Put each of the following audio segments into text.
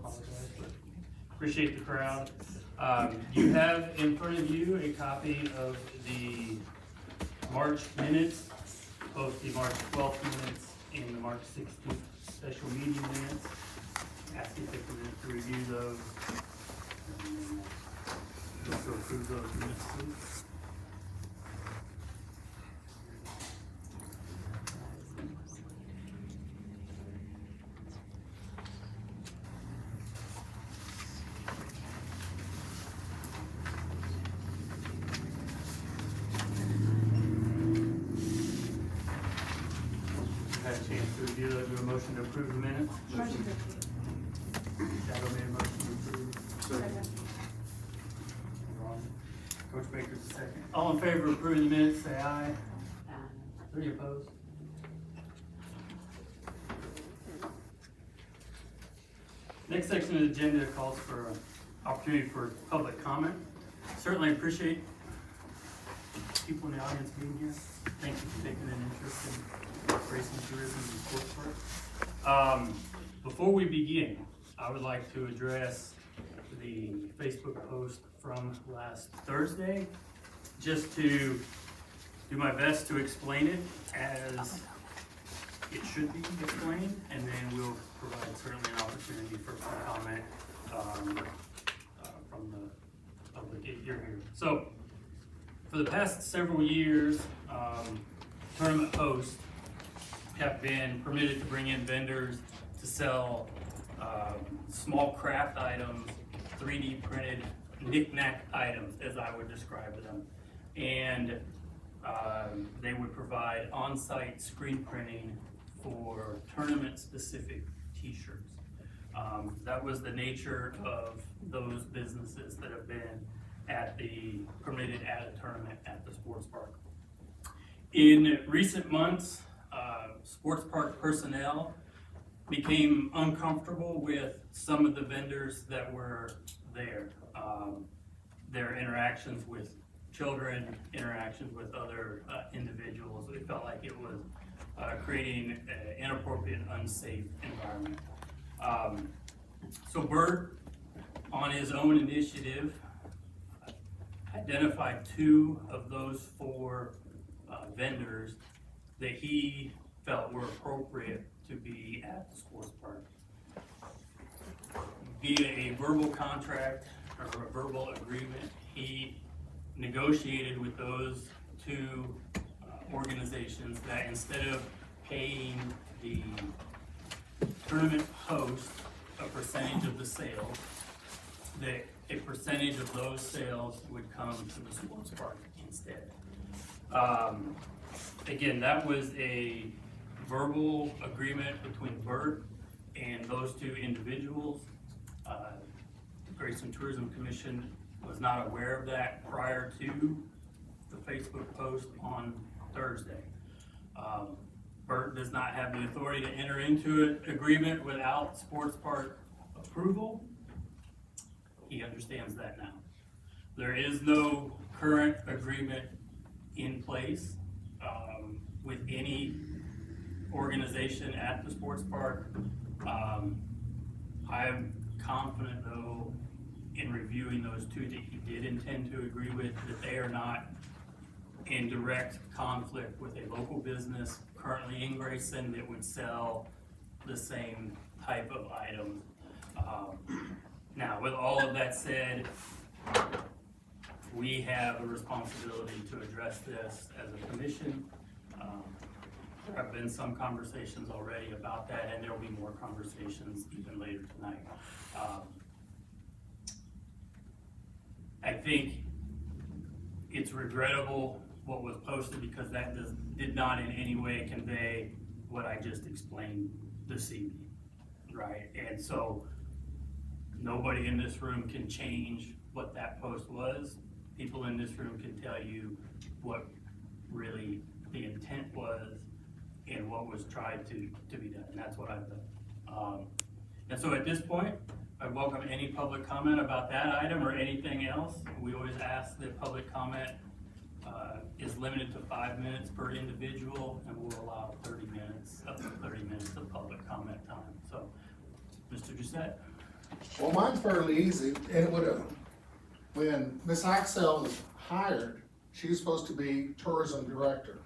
apologize, but appreciate the crowd. You have in front of you a copy of the March minutes, both the March 12th minutes and the March 16th special meeting minutes. Ask you to take a minute to review those. And go through those minutes, please. Had a chance to review those. Do a motion to approve the minutes? Motion to approve. Shadow made a motion to approve. Second. Ron. Coach Baker's the second. All in favor of approving the minutes, say aye. Any opposed? Next section of the agenda calls for an opportunity for public comment. Certainly appreciate people in the audience being here. Thank you for taking an interest in Grayson tourism and sports park. Before we begin, I would like to address the Facebook post from last Thursday, just to do my best to explain it as it should be explained, and then we'll provide certainly an opportunity for some comment from the public if you're here. So, for the past several years, tournament hosts have been permitted to bring in vendors to sell small craft items, 3D printed knick-knack items, as I would describe them. And they would provide on-site screen printing for tournament-specific t-shirts. That was the nature of those businesses that have been permitted at a tournament at the sports park. In recent months, sports park personnel became uncomfortable with some of the vendors that were there. Their interactions with children, interactions with other individuals, it felt like it was creating an inappropriate, unsafe environment. So Bert, on his own initiative, identified 2 of those 4 vendors that he felt were appropriate to be at the sports park. Via a verbal contract or a verbal agreement, he negotiated with those 2 organizations that instead of paying the tournament host a percentage of the sales, that a percentage of those sales would come to the sports park instead. Again, that was a verbal agreement between Bert and those 2 individuals. The Grayson Tourism Commission was not aware of that prior to the Facebook post on Thursday. Bert does not have the authority to enter into an agreement without sports park approval. He understands that now. There is no current agreement in place with any organization at the sports park. I am confident, though, in reviewing those 2 that he did intend to agree with, that they are not in direct conflict with a local business currently in Grayson that would sell the same type of items. Now, with all of that said, we have a responsibility to address this as a commission. There have been some conversations already about that, and there will be more conversations even later tonight. I think it's regrettable what was posted, because that did not in any way convey what I just explained this evening, right? And so nobody in this room can change what that post was. People in this room can tell you what really the intent was and what was tried to be done, and that's what I've done. And so at this point, I welcome any public comment about that item or anything else. We always ask that public comment is limited to 5 minutes per individual, and we'll allow 30 minutes, up to 30 minutes of public comment time. So, Mr. Doucette. Well, mine's fairly easy, and it would, when Miss Axel was hired, she was supposed to be tourism director.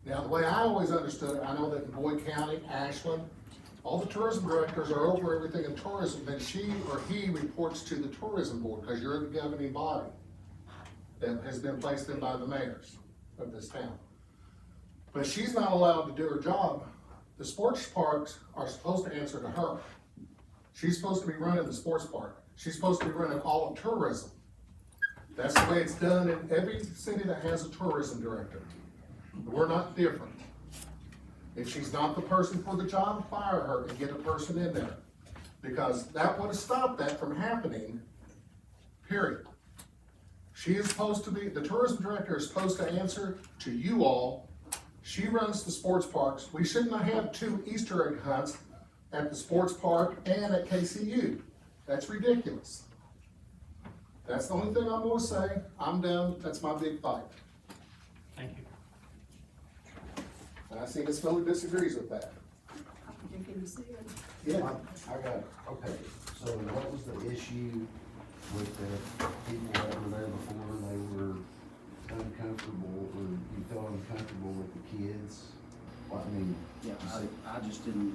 Now, the way I always understood it, I know that in Boyd County, Ashland, all the tourism directors are over everything in tourism, then she or he reports to the tourism board, because you're the governing body that has been placed in by the mayors of this town. But she's not allowed to do her job. The sports parks are supposed to answer to her. She's supposed to be running the sports park. She's supposed to be running all of tourism. That's the way it's done in every city that has a tourism director. We're not different. If she's not the person for the job, fire her and get a person in there. Because that would have stopped that from happening, period. She is supposed to be, the tourism director is supposed to answer to you all. She runs the sports parks. We shouldn't have 2 Easter egg hunts at the sports park and at KCU. That's ridiculous. That's the only thing I'm gonna say. I'm done. That's my big fight. Thank you. And I see Ms. Miller disagrees with that. Yeah. I got, okay, so what was the issue with the people that were there before? They were uncomfortable, or you felt uncomfortable with the kids? Well, I mean, Yeah, I just didn't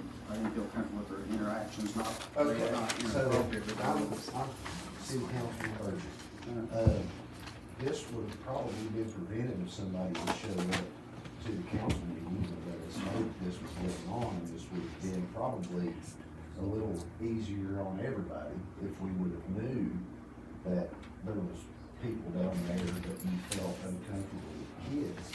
feel comfortable with their interactions, not, they were okay, not so inappropriate. but I'm they were- city council version. This would have probably been prevented if somebody would show up to the council meeting and let us know that this was going on, and this would have been probably a little easier on everybody if we would have knew that there was people down there that you felt uncomfortable with kids.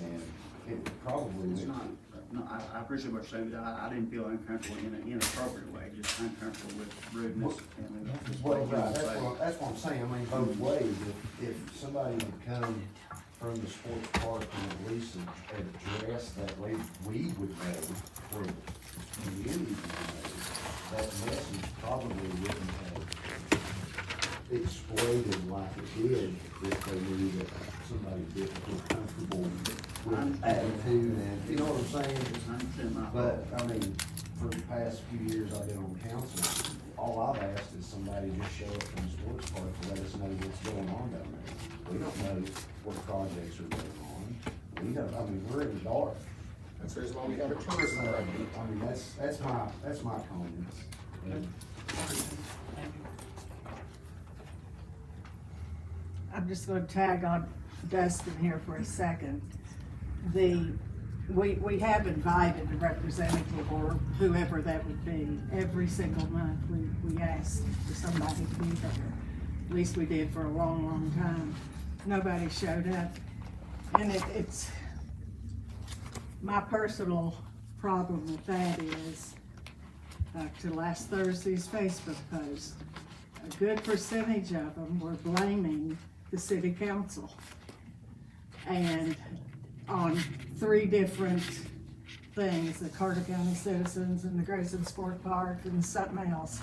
And it probably It's would. not, no, I appreciate what you're saying, but I didn't feel uncomfortable in an inappropriate way, just uncomfortable with rudeness. and just Well, what you right, would say. that's what I'm saying, I mean, both ways, if somebody would come from the sports park and at least address that way, we would know, or the community would know, that message probably wouldn't have exploded like it did if they knew that somebody didn't feel comfortable with attitude and, you know what I'm saying? It's 100% my fault. But, I mean, for the past few years I've been on council, all I've asked is somebody just show up from the sports park to let us know what's going on down there. We don't know what projects are going on. We don't, I mean, we're in the dark. That's the reason why we have a tourism I director. mean, that's my comments. And I'm just gonna tag on Dustin here for a second. We have invited a representative or whoever that would be. Every single month, we ask for somebody to be there. At least we did for a long, long time. Nobody showed up. And it's, my personal problem with that is, back to last Thursday's Facebook post, a good percentage of them were blaming the city council. And on 3 different things, the Carter County Citizens and the Grayson Sport Park and something else,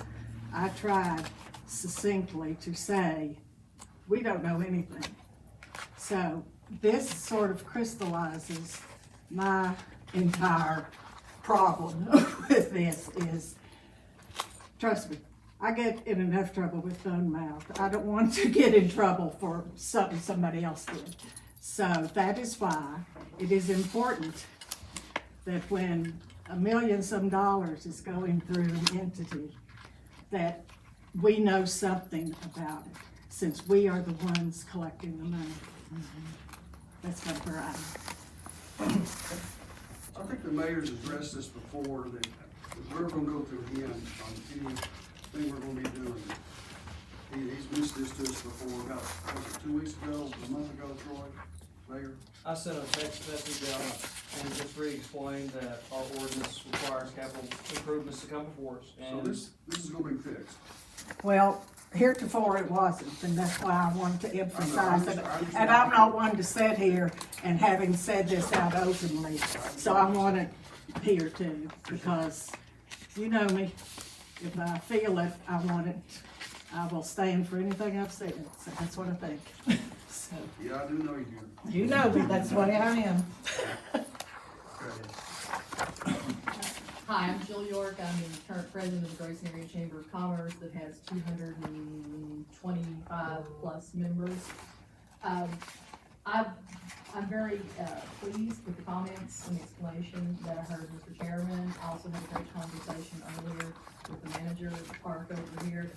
I tried succinctly to say, we don't know anything. So this sort of crystallizes my entire problem with this is, trust me, I get in enough trouble with phone mouth. I don't want to get in trouble for something somebody else did. So that is why it is important that when $1 million some is going through an entity, that we know something about it, since we are the ones collecting the money. That's kind of where I'm. I think the mayor's addressed this before, that we're gonna go through him on anything we're gonna be doing. He's mentioned this to us before, about, was it 2 weeks ago, a month ago, Troy, Mayor? I sent a text message out and just re-explained that our ordinance requires capital improvements to come before us. So And this is gonna be fixed. Well, heretofore it wasn't, and that's why I wanted to emphasize it. I understand. And I'm not one to sit here and having said this out openly, so I want it here too, because you know me. If I feel it, I want it, I will stand for anything I've said, so that's what I think. So, Yeah, I do know you do. you know me, that's what I am. Go ahead. Hi, I'm Jill York. I'm the current president of the Grayson Area Chamber of Commerce that has 225 plus members. I'm very pleased with the comments and explanation that I heard Mr. Chairman. I also had a great conversation earlier with the manager of the park over here.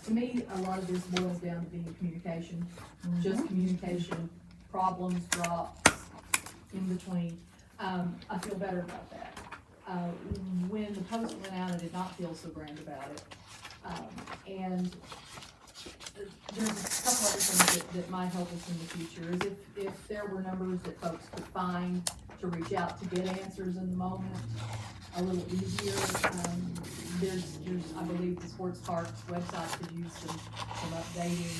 To me, a lot of this boils down to being communication, just communication, problems, drops, in between. I feel better about that. When the post went out, I did not feel so grand about it. And there's a couple other things that might help us in the future, is if there were numbers that folks could find to reach out to get answers in the moment, a little easier. There's, I believe the sports parks website could use some updating,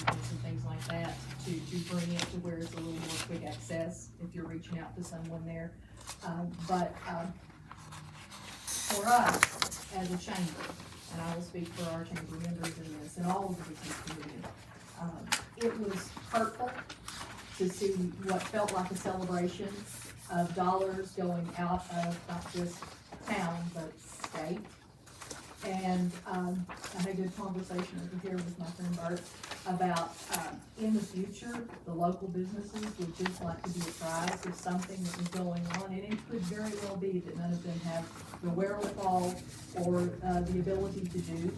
and some things like that to bring it to where it's a little more quick access if you're reaching out to someone there. But for us as a chamber, and I will speak for our chamber members in this, and all of the business community, it was hurtful to see what felt like a celebration of dollars going out of not just town, but state. And I had a good conversation over here with my friend Bert about, in the future, the local businesses would just like to be apprised of something that was going on, and it could very well be that none of them have the wherewithal or the ability to do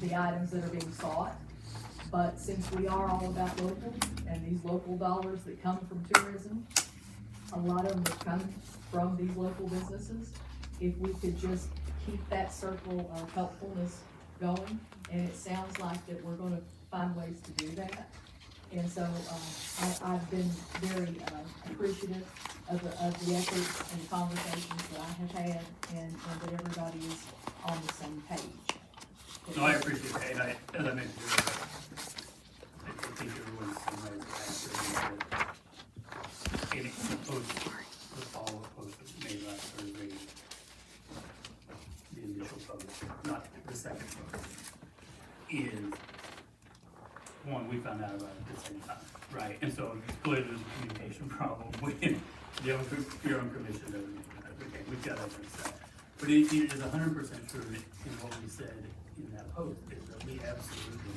the items that are being sought. But since we are all about local, and these local dollars that come from tourism, a lot of them that come from these local businesses, if we could just keep that circle of helpfulness going, and it sounds like that we're gonna find ways to do that. And so, I've been very appreciative of the efforts and conversations that I have had, and that everybody is on the same page. No, I appreciate that, and as I mentioned earlier, I think everyone's in the post, the follow-up post that was made last Thursday, the initial post, not the second post, is, one, we found out about it at the same time, right? And so clearly there's a communication problem with your own commission doesn't make that, okay, we've got to fix that. But it is 100% true in what we said in that post, is that we absolutely,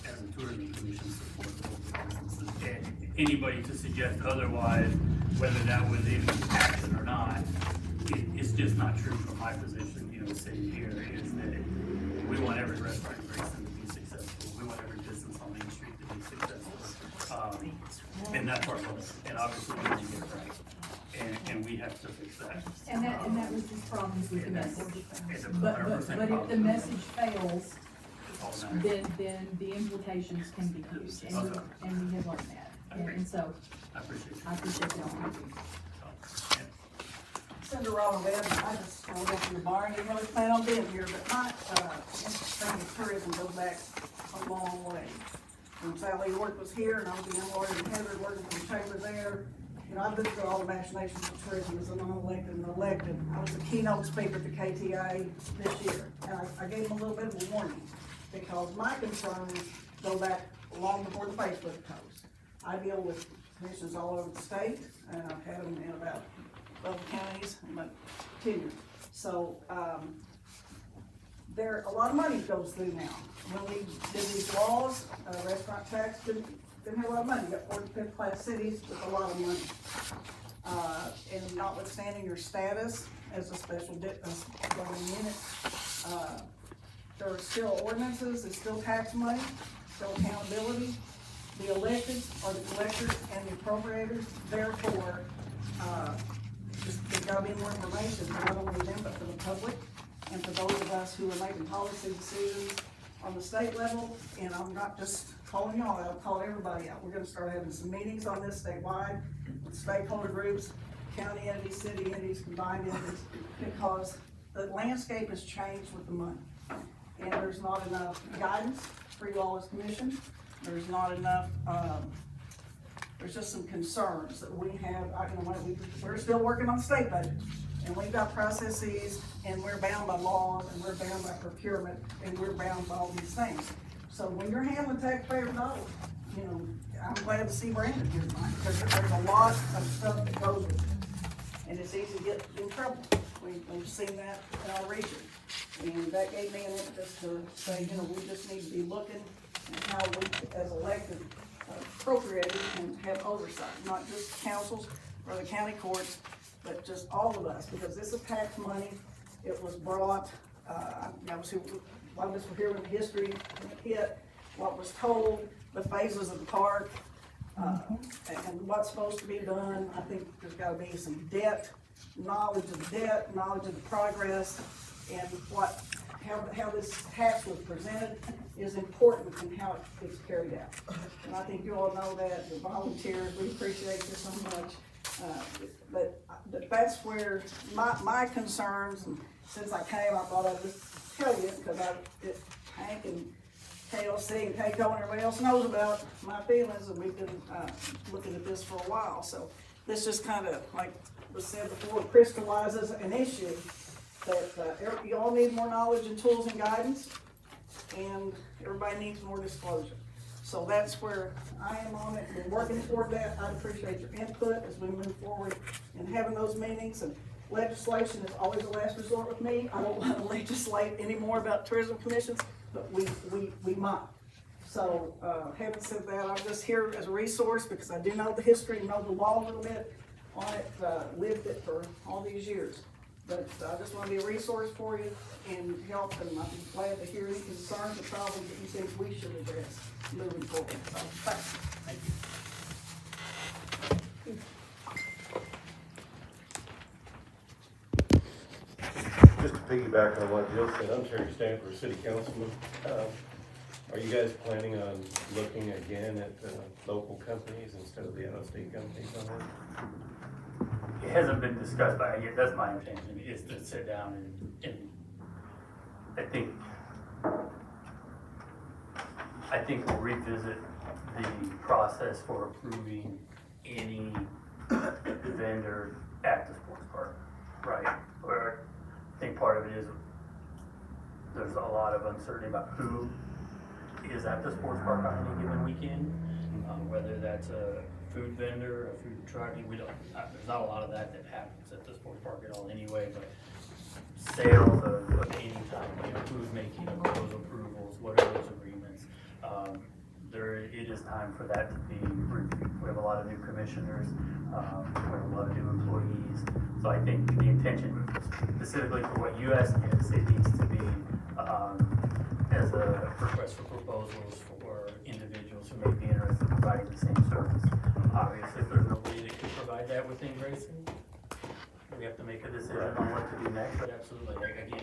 as a tourism commission, support local businesses. And anybody to suggest otherwise, whether that was in action or not, it's just not true from my position, sitting here, is that we want every restaurant in Grayson to be successful. We want every business on Main Street to be successful. And that's our goal. And obviously we need to get it right. And we have to fix that. And that was just problems with the message. It's a But 100% if the problem. message fails, It's all matters. then the implications can be huge, and we have learned that. And so, I appreciate you. I appreciate y'all. Senator Robert Webb, I just went to the bar and didn't really plan on being here, but my thing with tourism goes back a long way. When Sally York was here, and I was the young lawyer in Heather working for the chamber there, I've been through all the machinations of tourism as a non-elected and elected. I was the keynote speaker at the KTA this year, and I gave them a little bit of a warning, because my concerns go back long before the Facebook post. I deal with commissions all over the state, and I've had them in about 12 counties in my tenure. So, there, a lot of money goes through now. When we did these laws, restaurant tax didn't have a lot of money. You got 45th class cities with a lot of money. And notwithstanding your status as a special government unit, there are still ordinances, there's still tax money, still accountability. The elected are the collectors and the appropriators. Therefore, there's gotta be more information, for not only them, but for the public, and for those of us who are making policy decisions on the state level. And I'm not just calling y'all out, I'm calling everybody out. We're gonna start having some meetings on this statewide, with stakeholder groups, county entities, city entities, combined entities, because the landscape has changed with the money. And there's not enough guidance for you all as commission. There's not enough, there's just some concerns that we have. We're still working on the state budget, and we've got processes, and we're bound by laws, and we're bound by procurement, and we're bound by all these things. So when you're handling taxpayer dollars, I'm glad to see Brandon here tonight, because there's a lot of stuff that goes with it, and it's easy to get in trouble. We've seen that in our region. And that gave me an impetus to say, you know, we just need to be looking at how we, as elected, appropriated and have oversight, not just councils or the county courts, but just all of us, because this is tax money. It was brought, a lot of us were here when the history hit, what was told, the phases of the park, and what's supposed to be done. I think there's gotta be some knowledge of the progress, and how this tax was presented is important in how it's carried out. And I think you all know that, the volunteers, we appreciate you so much. But that's where my concerns, and since I came, I thought I'd just tell you, because Hank and KLC and Keiko and everybody else knows about my feelings, and we've been looking at this for a while. So this just kind of, like was said before, crystallizes an issue that you all need more knowledge and tools and guidance, and everybody needs more disclosure. So that's where I am on it. We're working toward that. I appreciate your input as we move forward in having those meetings. And legislation is always a last resort with me. I don't want to legislate anymore about tourism commissions, but we might. So having said that, I'm just here as a resource because I do know the history, know the law a little bit on it, lived it for all these years. But I just want to be a resource for you and help, and I'm glad to hear any concerns or problems that you think we should address moving forward. So, thanks. Thank you. Just to piggyback on what Jill said, I'm Terry Stanford, City Councilman. Are you guys planning on looking again at local companies instead of the out-of-state companies on that? It hasn't been discussed, but that's my intention, is to sit down and I think we'll revisit the process for approving any vendor at the sports park, right? Where I think part of it is there's a lot of uncertainty about who is at the sports park on any given weekend, whether that's a food vendor, a food truck. There's not a lot of that happens at the sports park at all anyway, but sales of any type, who's making those approvals, what are those agreements? It is time for that to be reviewed. We have a lot of new commissioners, we have a lot of new employees. So I think the intention, specifically for what you asked, is it needs to be as a request for proposals for individuals who may be interested in providing the same service. Obviously, if there's nobody that can provide that within Grayson, we have to make a decision on what to do next, but absolutely, again,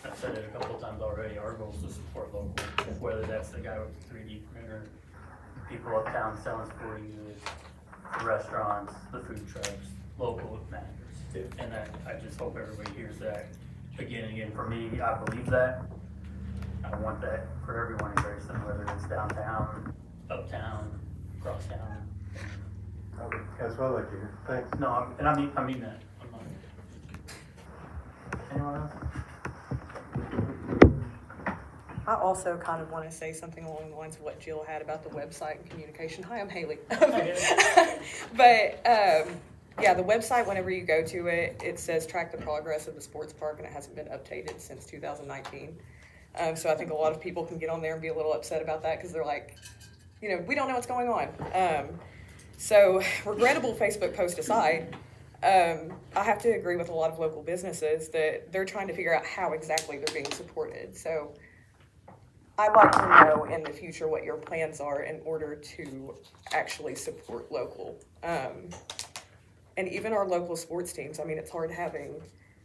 I've said it a couple of times already, our goal is to support local, whether that's the guy with the 3D printer, people uptown selling sporting goods, the restaurants, the food trucks, local matters. And that, I just hope everybody hears that. Again, for me, I believe that. I want that for everyone in Grayson, whether it's downtown, uptown, across town. Okay, that's what I like to hear. Thanks. No, I mean that. I'm not. Anyone else? I also kind of want to say something along the lines of what Jill had about the website and communication. Hi, I'm Haley. But yeah, the website, whenever you go to it, it says track the progress of the sports park, and it hasn't been updated since 2019. So I think a lot of people can get on there and be a little upset about that because they're like, we don't know what's going on. So regrettable Facebook post aside, I have to agree with a lot of local businesses that they're trying to figure out how exactly they're being supported. So I'd like to know in the future what your plans are in order to actually support local. And even our local sports teams, it's hard having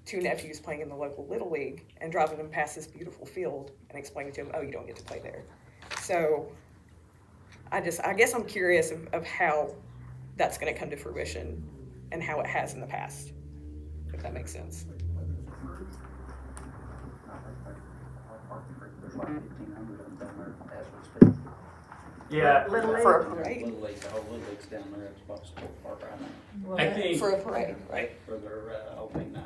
two nephews playing in the local Little League and driving them past this beautiful field and explaining to them, oh, you don't get to play there. So I guess I'm curious of how that's going to come to fruition and how it has in the past, if that makes sense. There's like 1,500 of them down there as we speak. Yeah, For a parade? Little League, the whole Little League's down there at the Sport Park right now. I think For a parade, right? For their opening night.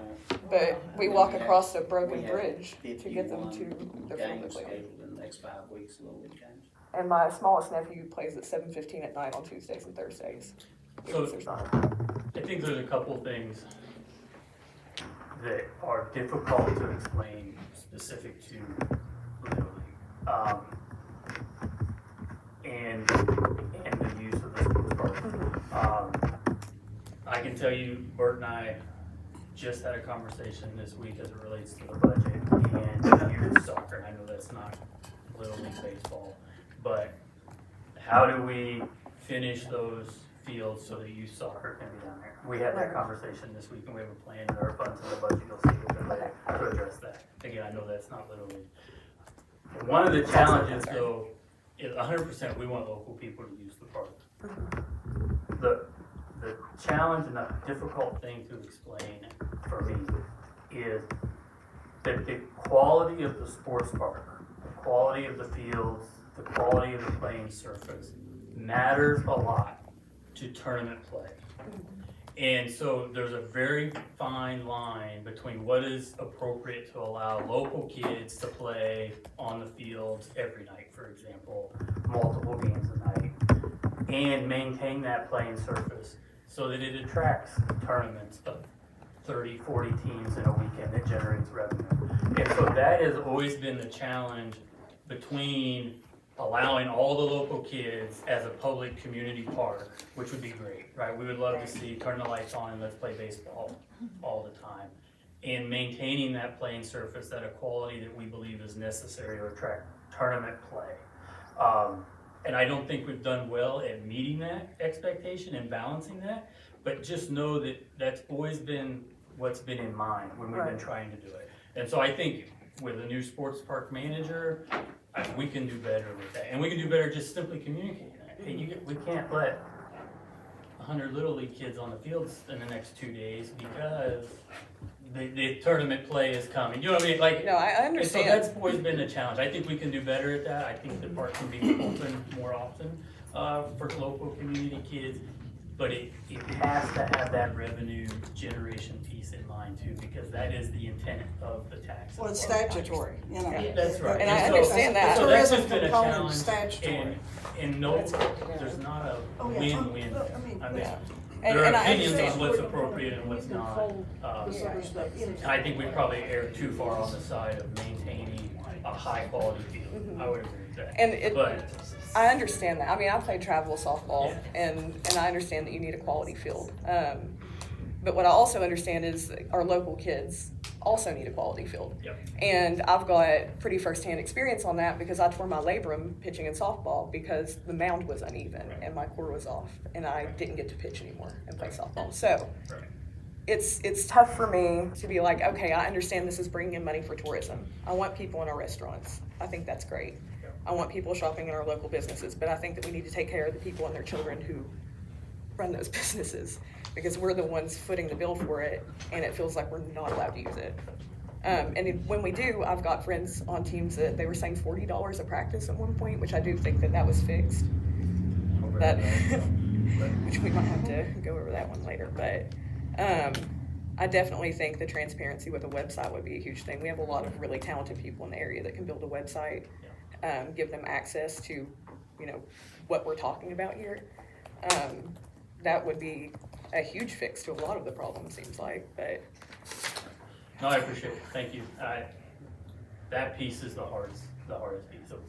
But we walk across a broken We have bridge to get them to 51 their field to games play. scheduled in the next 5 weeks, Little League games. And my smallest nephew plays at 7:15 at night on Tuesdays and Thursdays. So- Because there's not. I think there's a couple things that are difficult to explain specific to Little League. And the use of the sports park. I can tell you, Bert and I just had a conversation this week as it relates to the budget and youth soccer. I know that's not Little League baseball, but how do we finish those fields so that youth soccer can be down there? We had that conversation this week, and we have a plan in our funds in the budget, you'll see a bit later, to address that. Again, I know that's not Little League. One of the challenges, though, is 100% we want local people to use the park. The challenge and the difficult thing to explain for me is that the quality of the sports park, the quality of the fields, the quality of the playing surface matters a lot to tournament play. And so there's a very fine line between what is appropriate to allow local kids to play on the fields every night, for example, multiple games a night, and maintain that playing surface so that it attracts tournaments of 30, 40 teams in a weekend that generates revenue. And so that has always been the challenge between allowing all the local kids as a public community park, which would be great, right? We would love to see turn the lights on and let's play baseball all the time. And maintaining that playing surface at a quality that we believe is necessary to attract tournament play. And I don't think we've done well at meeting that expectation and balancing that, but just know that that's always been what's been in mind when we've been trying to do it. And so I think with a new sports park manager, we can do better with that. And we can do better just simply communicating that. Hey, we can't let 100 Little League kids on the fields in the next 2 days because the tournament play is coming. You know what I mean? Like, No, I understand. And so that's always been the challenge. I think we can do better at that. I think the park can be open more often for local community kids. But it has to have that revenue generation piece in mind too, because that is the intent of the tax. Well, it's statutory, you know. Yeah. That's right. And I so- understand that. So that's just Tourism been a component challenge, is statutory. and no, there's not a Oh, yeah. win-win. Look, I mean, I mean, Yeah. And there are I opinions on understand. what's appropriate and what's not. This other stuff, you know. I think we probably erred too far on the side of maintaining a high-quality field. I would agree with that. And it, But, I understand that. I mean, I played travel softball, Yeah. and I understand that you need a quality field. But what I also understand is that our local kids also need a quality field. Yep. And I've got pretty firsthand experience on that because I tore my labrum pitching in softball because the mound was uneven and my core was off, and I didn't get to pitch anymore and play softball. So right. it's tough for me to be like, okay, I understand this is bringing in money for tourism. I want people in our restaurants. I think that's great. I want people shopping in our local businesses, but I think that we need to take care of the people and their children who run those businesses, because we're the ones footing the bill for it, and it feels like we're not allowed to use it. When we do, I've got friends on teams that they were saying $40 a practice at one point, which I do think that was fixed. That, which we might have to go over that one later, but I definitely think the transparency with a website would be a huge thing. We have a lot of really talented people in the area that can build a website, give them access to, what we're talking about here. That would be a huge fix to a lot of the problems, seems like, but. No, I appreciate it. Thank you. That piece is the hardest piece of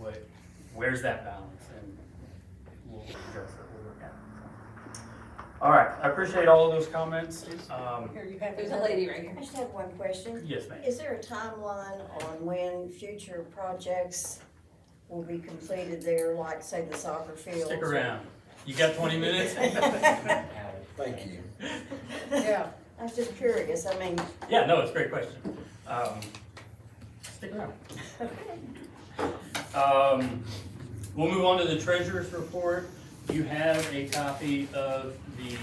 where's that balance, and we'll address it. We'll look at it. All right, I appreciate all of those comments. Here, you have. There's a lady right here. I just have one question. Yes, ma'am. Is there a timeline on when future projects will be completed there, like say the soccer field? Stick around. You got 20 minutes? Thank you. Yeah, I was just curious, I mean. Yeah, no, it's a great question. Stick around. We'll move on to the treasurer's report. You have a copy of the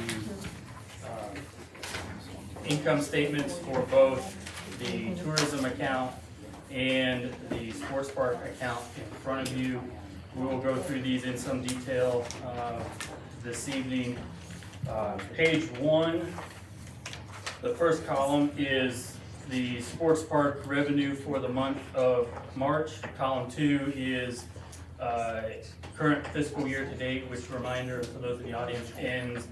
income statements for both the tourism account and the sports park account in front of you. We will go through these in some detail this evening. Page 1, the first column is the sports park revenue for the month of March. Column 2 is current fiscal year to date, which, reminder for those in the audience, ends,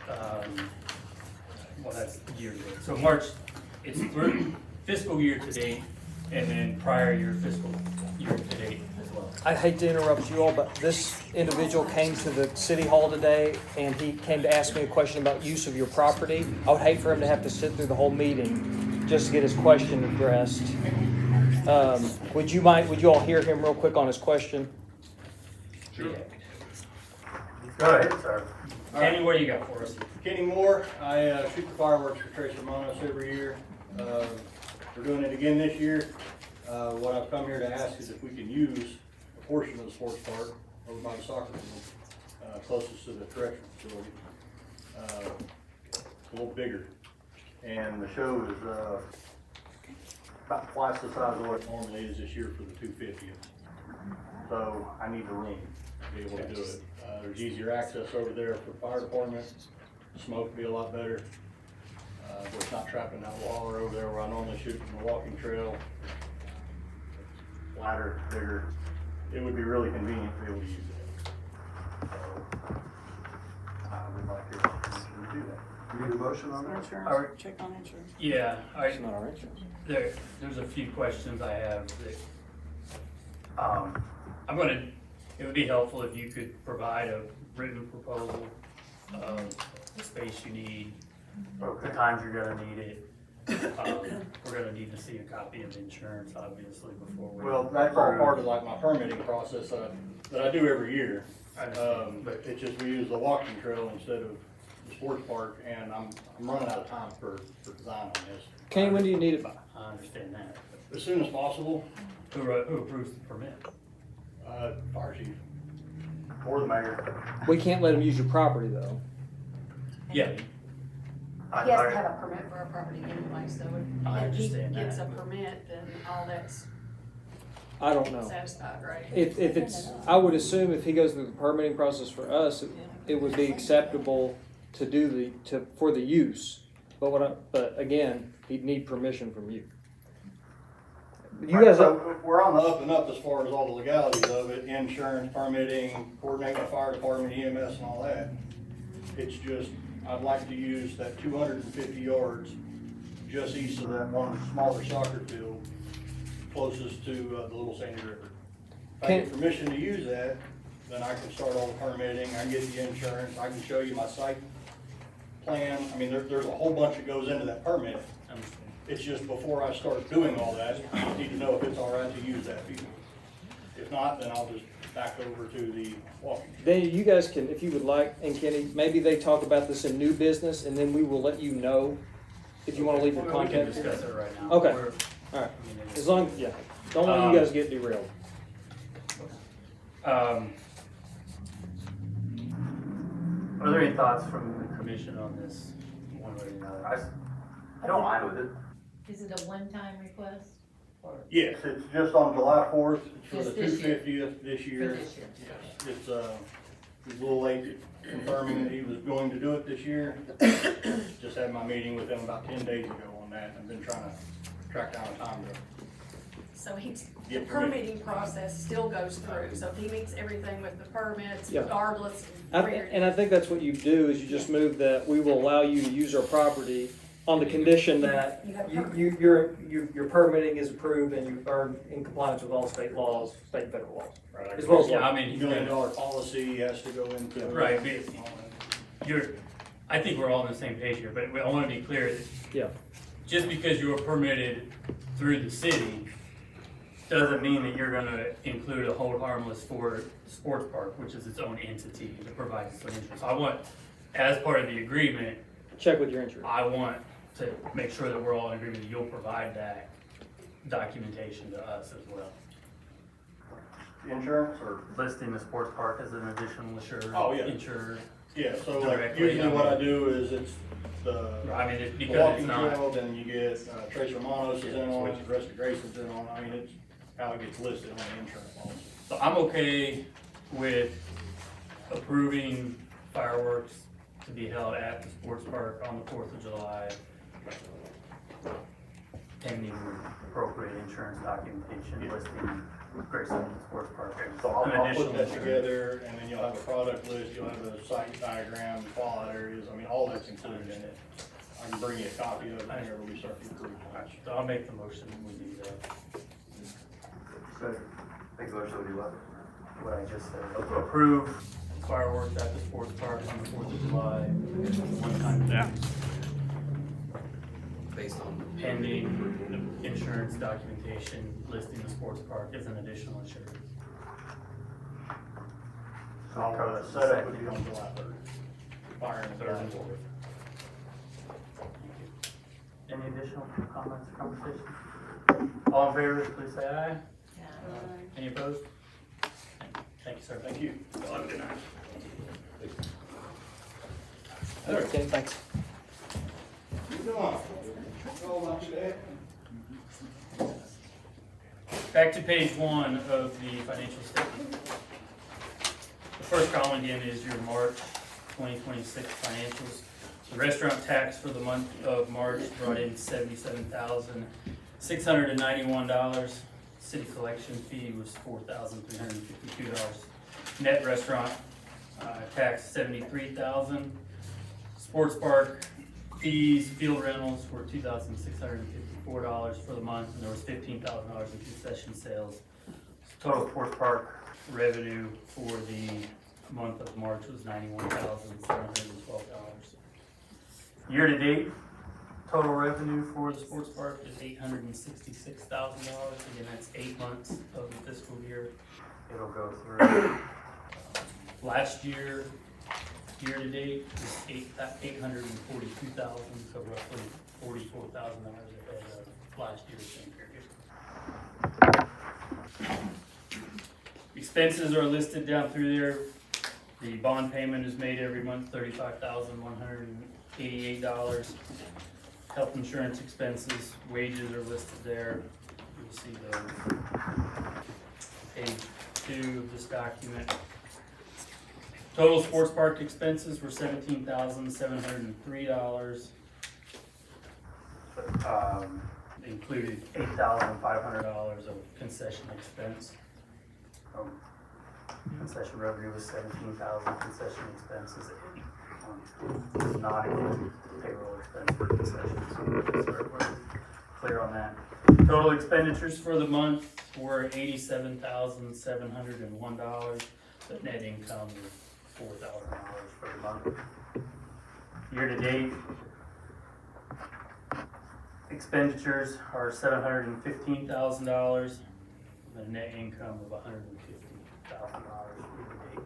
well, that's year to date. So March it's through fiscal year to date, and then prior year fiscal year to date as well. I hate to interrupt you all, but this individual came to the city hall today and he came to ask me a question about use of your property. I would hate for him to have to sit through the whole meeting just to get his question addressed. Would you all hear him real quick on his question? Sure. Go ahead, sir. Kenny, what do you got for us? Kenny Moore, I shoot the fireworks for Tracy Monos every year. We're doing it again this year. What I've come here to ask is if we can use a portion of the sports park over by the soccer field, closest to the correctional facility. It's a little bigger, and the show is about twice the size of what it normally is this year for the 250th. So I need the room to be able to do it. There's easier access over there for the fire department. Smoke will be a lot better. It's not trapping that water over there where I normally shoot from the walking trail. Flatter, bigger. It would be really convenient to be able to use it. So I would like to do that. You need a motion on that? Insurance, check on insurance. Yeah, It's not our insurance. there's a few questions I have that, it would be helpful if you could provide a written proposal of the space you need, the times you're gonna need it. We're gonna need to see a copy of insurance, obviously, before we. Well, that's all part of like my permitting process that I do every year. But it's just we use the walking trail instead of the sports park, and I'm running out of time for design on this. Kenny, when do you need it by? I understand that. As soon as possible. Who approves the permit? Fire chief or the mayor. We can't let him use your property though. Yeah. He has to have a permit for a property anyway, so I if he understand gets a that. permit, then all that's I don't know. satisfied, right? If it's, I would assume if he goes through the permitting process for us, it would be acceptable to do for the use. But again, he'd need permission from you. You guys, So we're on the up and up as far as all the legalities of it, insurance, permitting, coordinating with fire department, EMS and all that. It's just, I'd like to use that 250 yards just east of that one smaller soccer field closest to the Little Sandy River. If I get permission to use that, then I can start all the permitting, I can get the insurance, I can show you my site plan. I mean, there's a whole bunch that goes into that permit. It's just before I start doing all that, I need to know if it's all right to use that field. If not, then I'll just back over to the walking. then you guys can, if you would like, and Kenny, maybe they talk about this in new business, and then we will let you know if you want to leave your We can contact. discuss it right now. Okay. We're- All right. I mean, it is- As long, yeah, don't let you guys get derailed. Are there any thoughts from the commission on this, one way or another? I don't mind with it. Is it a one-time request? Yes, it's just on July 4th, it's for the Just this year. 250th this year. For this year. Yes, it's, he was a little late confirming that he was going to do it this year. Just had my meeting with him about 10 days ago on that, and I've been trying to track down a time to. So the Yeah, permitting process still goes through, so if he meets everything with the permits, Yeah. regardless of where it And I think that's what you do, is you just move that we will allow you to use our property on the condition that You have your permitting is approved and you are in compliance with all state laws, state and federal laws. Right, As well as Yeah, I mean, $1 million policy has to go into. Right, but I think we're all on the same page here, but I wanna be clear that Yeah. just because you're permitted through the city doesn't mean that you're gonna include a hold harmless for sports park, which is its own entity that provides its own insurance. I want, as part of the agreement, Check with your insurance. I want to make sure that we're all in agreement that you'll provide that documentation to us as well. Insurance or? Listing the sports park as an additional insured. Oh, yeah. Insured. Yeah, so like Directly, usually I what I mean- do is it's the. I mean, it's The because walking it's not. trail, then you get, Tracy Romanos is in on it, the rest of Grayson's in on it, I mean, it's how it gets listed on the insurance policy. So I'm okay with approving fireworks to be held at the sports park on the 4th of July. Pending appropriate insurance documentation listing Grayson Sports Park. as So I'll an put additional that insurance. together, and then you'll have a product list, you'll have a site diagram, fallout areas, I mean, all that's included in it. I can bring you a copy of it whenever we start the approval. So I'll make the motion when we do that. So, Make the motion to do what I just said. Approve fireworks at the sports park on the 4th of July. One time. Yeah. Based on. Pending insurance documentation listing the sports park as an additional insurance. The setup would be on July 3rd. Fire and Third and 4th. fourth. Any additional comments or conversation? All in favor, please say aye. Any opposed? Thank you, sir. Thank you. Have a good night. Okay, thanks. Back to page 1 of the financial statement. The first column again is your March 2026 financials. The restaurant tax for the month of March brought in $77,691. City collection fee was $4,352. Net restaurant tax $73,000. Sports park fees, field rentals were $2,654 for the month, and there was $15,000 in concession sales. Total sports park revenue for the month of March was $91,712. Year to date, total revenue for the sports park is $866,000. Again, that's 8 months of the fiscal year. It'll go through. Last year, year to date, is $842,000, so roughly $44,000 ahead of last year's same period. Expenses are listed down through there. The bond payment is made every month, $35,188. Health insurance expenses, wages are listed there. You'll see those. Page 2 of this document. Total sports park expenses were $17,703. Included $8,500 of concession expense. Concession revenue was $17,000. Concession expenses does not include payroll expense for concessions. So we're clear on that. Total expenditures for the month were $87,701. The net income was $4,000 for the month. Year to date, expenditures are $715,000. The net income of $150,000 year to date,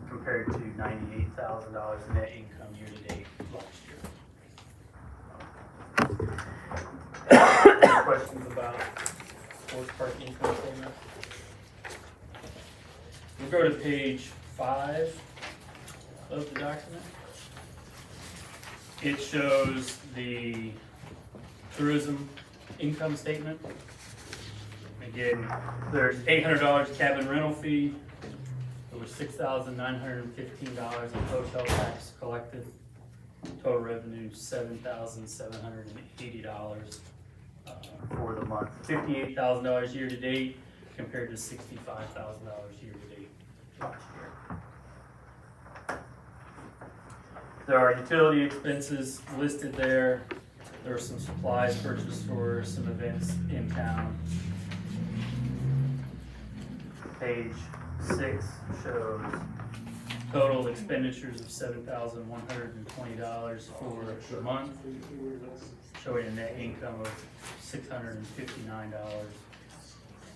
compared to $98,000 net income year to date last year. Questions about sports park income statement? We'll go to page 5 of the document. It shows the tourism income statement. Again, there's $800 cabin rental fee. There was $6,915 in hotel tax collected. Total revenue $7,780 for the month. $58,000 year to date compared to $65,000 year to date last year. There are utility expenses listed there. There are some supplies purchased for some events in town. Page 6 shows total expenditures of $7,120 for the month, showing a net income of $659.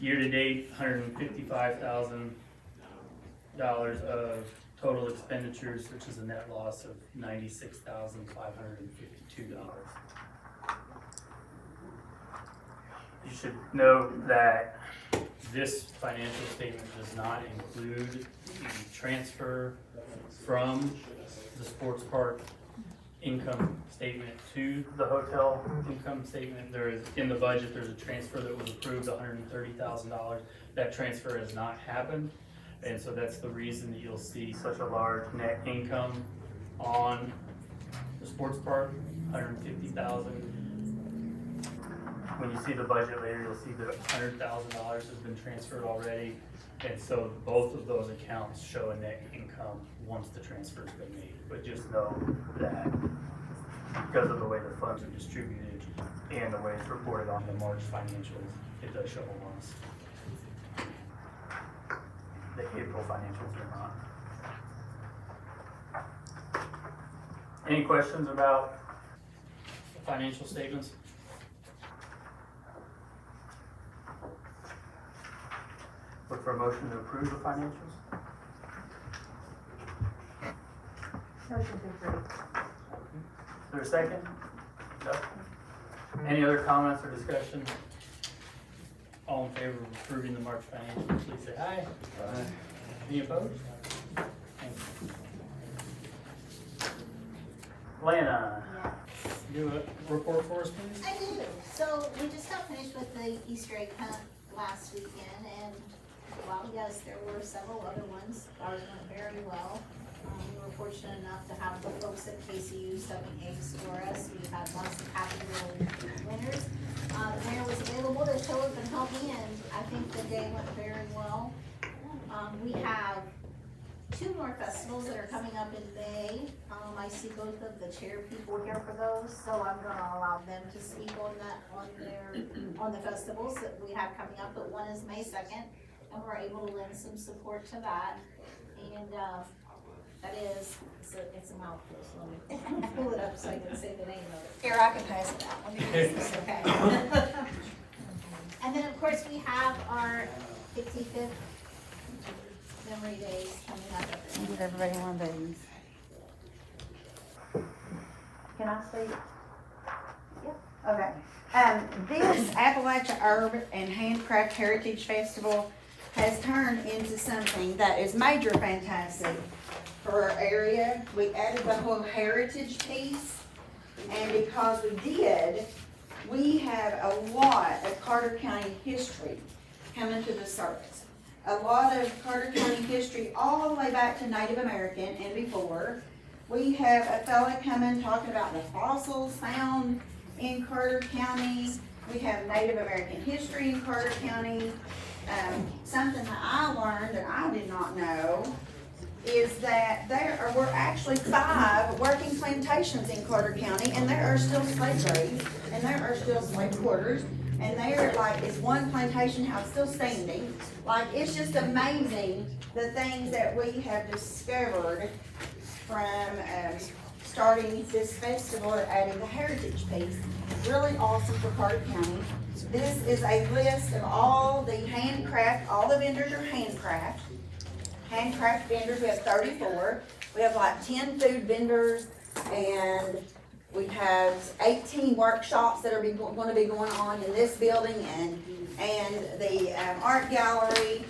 Year to date, $155,000 of total expenditures, which is a net loss of $96,552. You should note that this financial statement does not include the transfer from the sports park income statement to the hotel income statement. There is, in the budget, there's a transfer that was approved, $130,000. That transfer has not happened. And so that's the reason that you'll see such a large net income on the sports park, $150,000. When you see the budget later, you'll see that $100,000 has been transferred already. And so both of those accounts show a net income once the transfer's been made. But just know that because of the way the funds are distributed and the way it's reported on the March financials, it does show a loss. The April financials are not. Any questions about the financial statements? Look for a motion to approve the financials. Motion to approve. Is there a second? No. Any other comments or discussion? All in favor of approving the March financials, please say aye. Aye. Any opposed? Thank you. Lana, do a report for us, please? I do. So we just got finished with the Easter egg hunt last weekend, and while yes, there were several other ones. Ours went very well. We were fortunate enough to have the folks at KCU stuffing eggs for us. We had lots of happy little winners. The mayor was available to show up and help me, and I think the day went very well. We have 2 more festivals that are coming up in May. I see both of the chair people here for those, so I'm gonna allow them to speak on the festivals that we have coming up, but one is May 2nd, and we're able to lend some support to that. And, that is, it's a mouthful, so let me pull it up so I can say the name of it. Here, I can pass it out. Let me use this. Okay. And then, of course, we have our 55th Memory Days coming up. Give everybody one of these. Can I speak? Okay. This Appalachia Herb and Handcraft Heritage Festival has turned into something that is major fantastic for our area. We added the whole heritage piece, and because we did, we have a lot of Carter County history coming to the surface. A lot of Carter County history all the way back to Native American and before. We have a fella coming talking about the fossils found in Carter County. We have Native American history in Carter County. Something that I learned that I did not know is that were actually 5 working plantations in Carter County, and there are still slavery, and there are still slave quarters, and there is one plantation house still standing. It's just amazing the things that we have discovered from starting this festival or adding the heritage piece. Really awesome for Carter County. This is a list of all the handcraft, all the vendors are handcraft vendors. We have 34. We have 10 food vendors, and we have 18 workshops that are going to be going on in this building and the art gallery.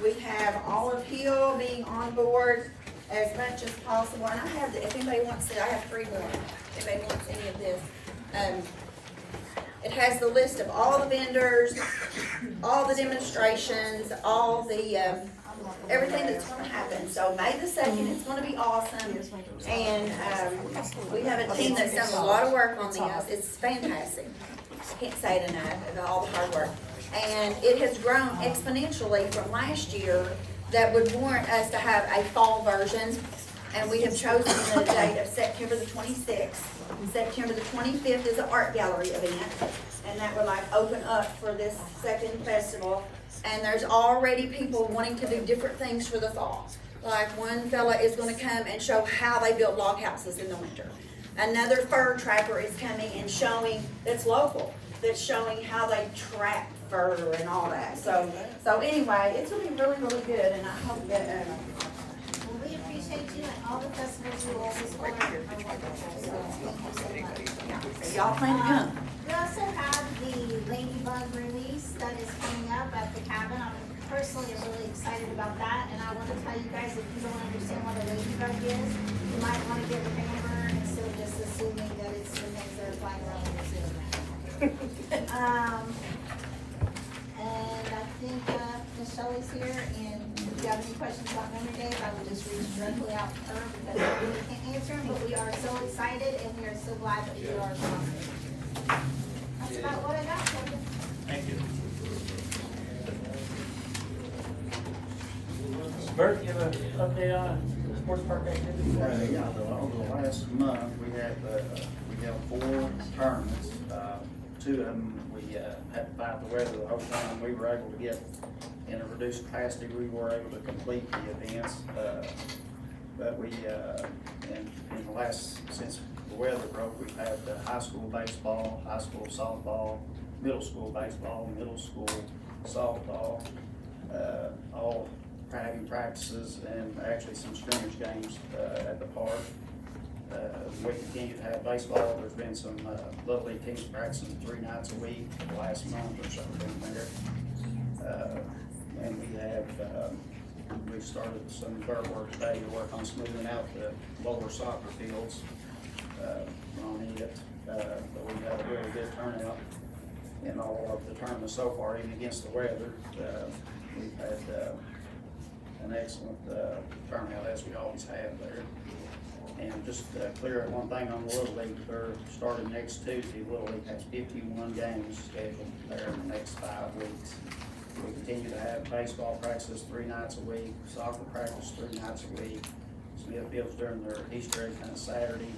We have Olive Hill being on board as much as possible. And I have, if anybody wants it, I have 3 more. If anybody wants any of this. It has the list of all the vendors, all the demonstrations, all the, everything that's gonna happen. So May the 2nd, it's gonna be awesome. And, we have a team that's done a lot of work on this. It's fantastic. Can't say it enough, of all the hard work. And it has grown exponentially from last year that would warrant us to have a fall version. And we have chosen the date of September the 26th. September the 25th is an art gallery event, and that would open up for this second festival. And there's already people wanting to do different things for the fall. One fella is gonna come and show how they build log houses in the winter. Another fur trapper is coming and showing, that's local, that's showing how they trap fur and all that. So anyway, it's gonna be really, really good, and I hope that, We appreciate you, and all the festivals you all support are wonderful, so thank you so much. y'all plan to come. We also have the Ladybug release that is coming up at the cabin. I'm personally really excited about that, and I want to tell you guys, if you don't understand what a ladybug is, you might want to get a hammer instead of just assuming that it's the things that are flying around in the zoo. And I think Miss Shelley's here, and if you have any questions about Memory Days, I would just reach directly out to her because I really can't answer them, but we are so excited and we are so glad that you are sponsoring. That's about what I got for you. Thank you. Bert, you have an update on sports park activity? Yeah, over the last month, we held 4 tournaments. 2 of them, we had to fight the weather the whole time. We were able to get, in a reduced capacity, we were able to complete the events. But we, in the last, since the weather broke, we've had high school baseball, high school softball, middle school baseball, middle school softball, all having practices and actually some scrimmage games at the park. We continue to have baseball. There's been some Little League teams practicing 3 nights a week the last month or so been there. And we have, we've started some dirt work today to work on smoothing out the lower soccer fields on it. But we've had a really good turnout in all of the tournaments so far, even against the weather. We've had an excellent turnout, as we always have there. And just clear up one thing on the Little League, they're starting next Tuesday. Little League has 51 games scheduled there in the next 5 weeks. We continue to have baseball practices 3 nights a week, soccer practice 3 nights a week. Smithfield's during their Easter egg kind of Saturday.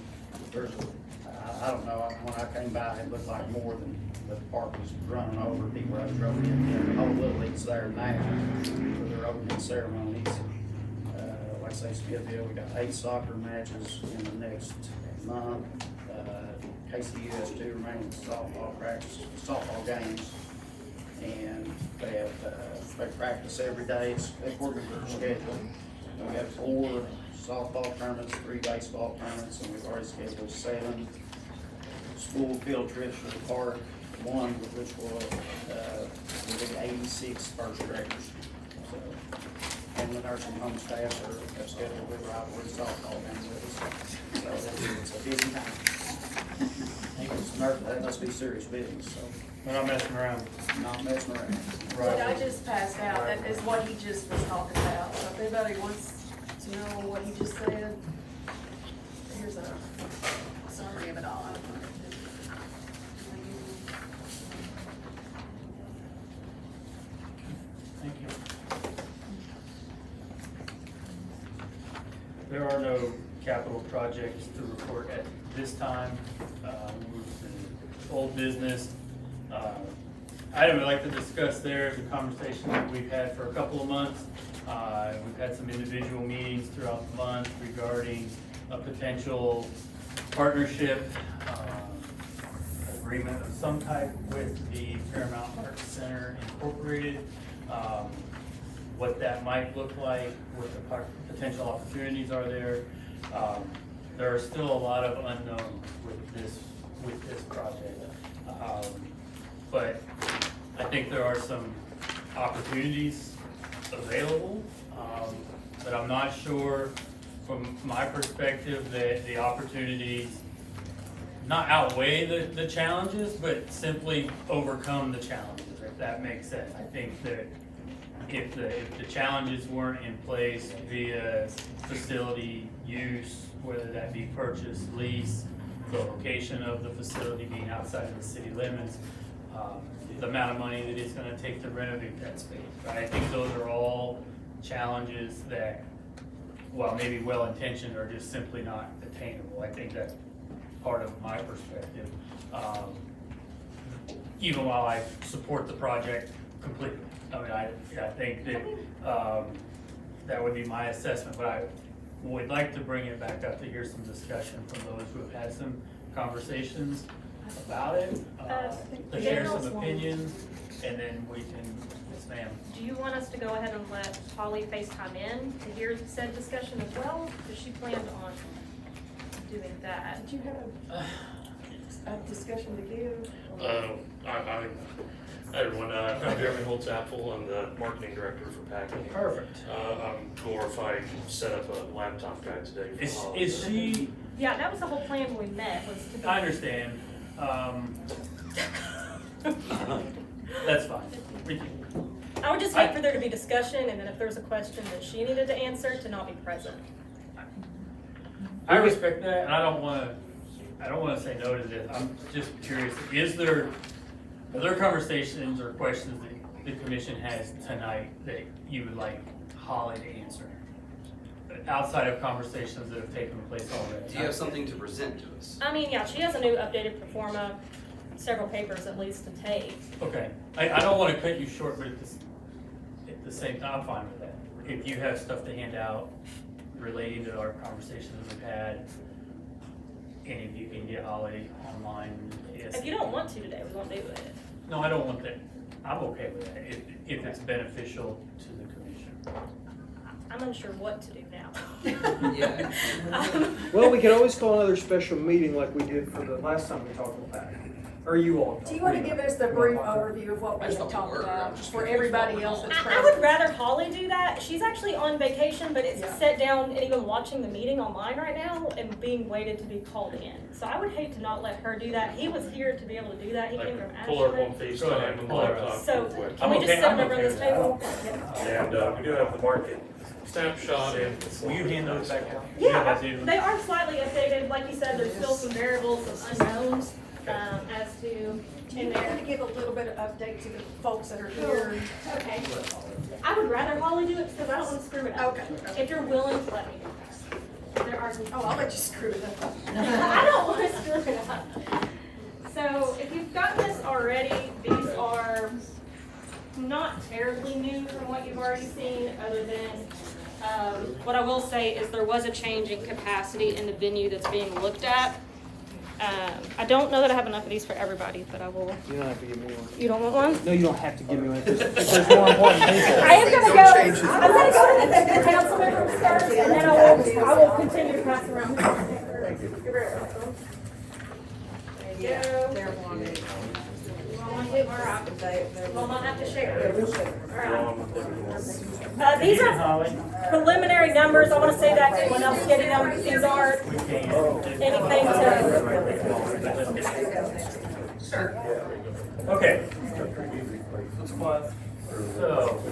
There's I don't know, when I came by, it looked like more than the park was running over. People had trouble getting in. The whole Little League's there now for their opening ceremonies. Like I say, Smithfield, we got 8 soccer matches in the next month. KCU has 2 remaining softball games. And they practice every day. It's according to their schedule. And we have 4 softball tournaments, 3 baseball tournaments, and we've already scheduled 7 school field trips to the park. 1 of which will be 86 first graders. So, and the nursing home staff have scheduled a rivalry softball game with us. So it's a busy time. That must be serious business. So. We're not messing around. Not messing around. What I just passed out, that is what he just was talking about. So if anybody wants to know what he just said, here's a summary of it all. Thank you. There are no capital projects to report at this time. Old business. Item I'd like to discuss there is a conversation that we've had for a couple of months. We've had some individual meetings throughout the month regarding a potential partnership agreement of some type with the Paramount Arts Center Incorporated. What that might look like, what the potential opportunities are there. There are still a lot of unknowns with this project. But I think there are some opportunities available, but I'm not sure from my perspective that the opportunities not outweigh the challenges, but simply overcome the challenges, if that makes sense. I think that if the challenges weren't in place via facility use, whether that be purchase, lease, the location of the facility being outside of the city limits, the amount of money that it's gonna take to renovate that space, right? I think those are all challenges that, while maybe well-intentioned, are just simply not attainable. I think that's part of my perspective. Even while I support the project completely. I mean, I think that that would be my assessment, but I would like to bring it back up to hear some discussion from those who have had some conversations about it, to share some opinions, and then we can, yes ma'am. Do you want us to go ahead and let Holly FaceTime in to hear said discussion as well? Because she planned on doing that. Did you have a discussion to give? Hi everyone, I'm Jeremy Holtz-Apfel. I'm the marketing director for Packing. Perfect. I'm glorified set up a laptop guy today. Is she? Yeah, that was the whole plan when we met, was to be. I understand. That's fine. I would just hate for there to be discussion, and then if there's a question that she needed to answer, to not be present. I respect that, and I don't wanna say no to this. I'm just curious, are there conversations or questions that the commission has tonight that you would like Holly to answer? outside of conversations that have taken place already. Do you have something to present to us? I mean, yeah, she has a new updated pro forma, several papers at least to take. Okay, I don't wanna cut you short, but at the same time, I'm fine with that. If you have stuff to hand out relating to our conversations we've had, and if you can get Holly online, yes. If you don't want to today, we won't do it. No, I don't want that. I'm okay with that, if it's beneficial to the commission. I'm unsure what to do now. Yeah. Well, we could always call another special meeting like we did for the last time we talked about it. Or you all. Do you want to give us the brief overview of what we had talked about for everybody else that's I present? would rather Holly do that. She's actually on vacation, but it's Yeah. set down and even watching the meeting online right now and being waited to be called in. So I would hate to not let her do that. He was here to be able to do that. He came from Pull her on Ashland. FaceTime and laptop. So real quick. can we just sit I'm over on okay this with that. table? And we do have the market snapshot and. Will you hand those back out? Yeah, they are slightly updated. Like you said, there's still some variables, some unknowns as to Do you in want there. to give a little bit of update to the folks that are here? Okay. I would rather Holly do it because I don't want to screw it up. Okay. If you're willing to let me do that. There are some. Oh, I'll let you screw it up. I don't want to screw it up. So if you've gotten this already, these are not terribly new from what you've already seen, other than, what I will say is there was a change in capacity in the venue that's being looked at. I don't know that I have enough of these for everybody, but I will. You don't have to give me one. You don't want one? No, you don't have to give me one. If there's more important people. I am gonna go, I'm gonna go to the council member first, and then I will continue to pass around. Thank you. You're very welcome. There you go. They're wanted. You want one too? All right. We'll not have to share. All right. These are preliminary numbers. I want to say that to anyone else getting them. These aren't anything to. Sure. Okay. So.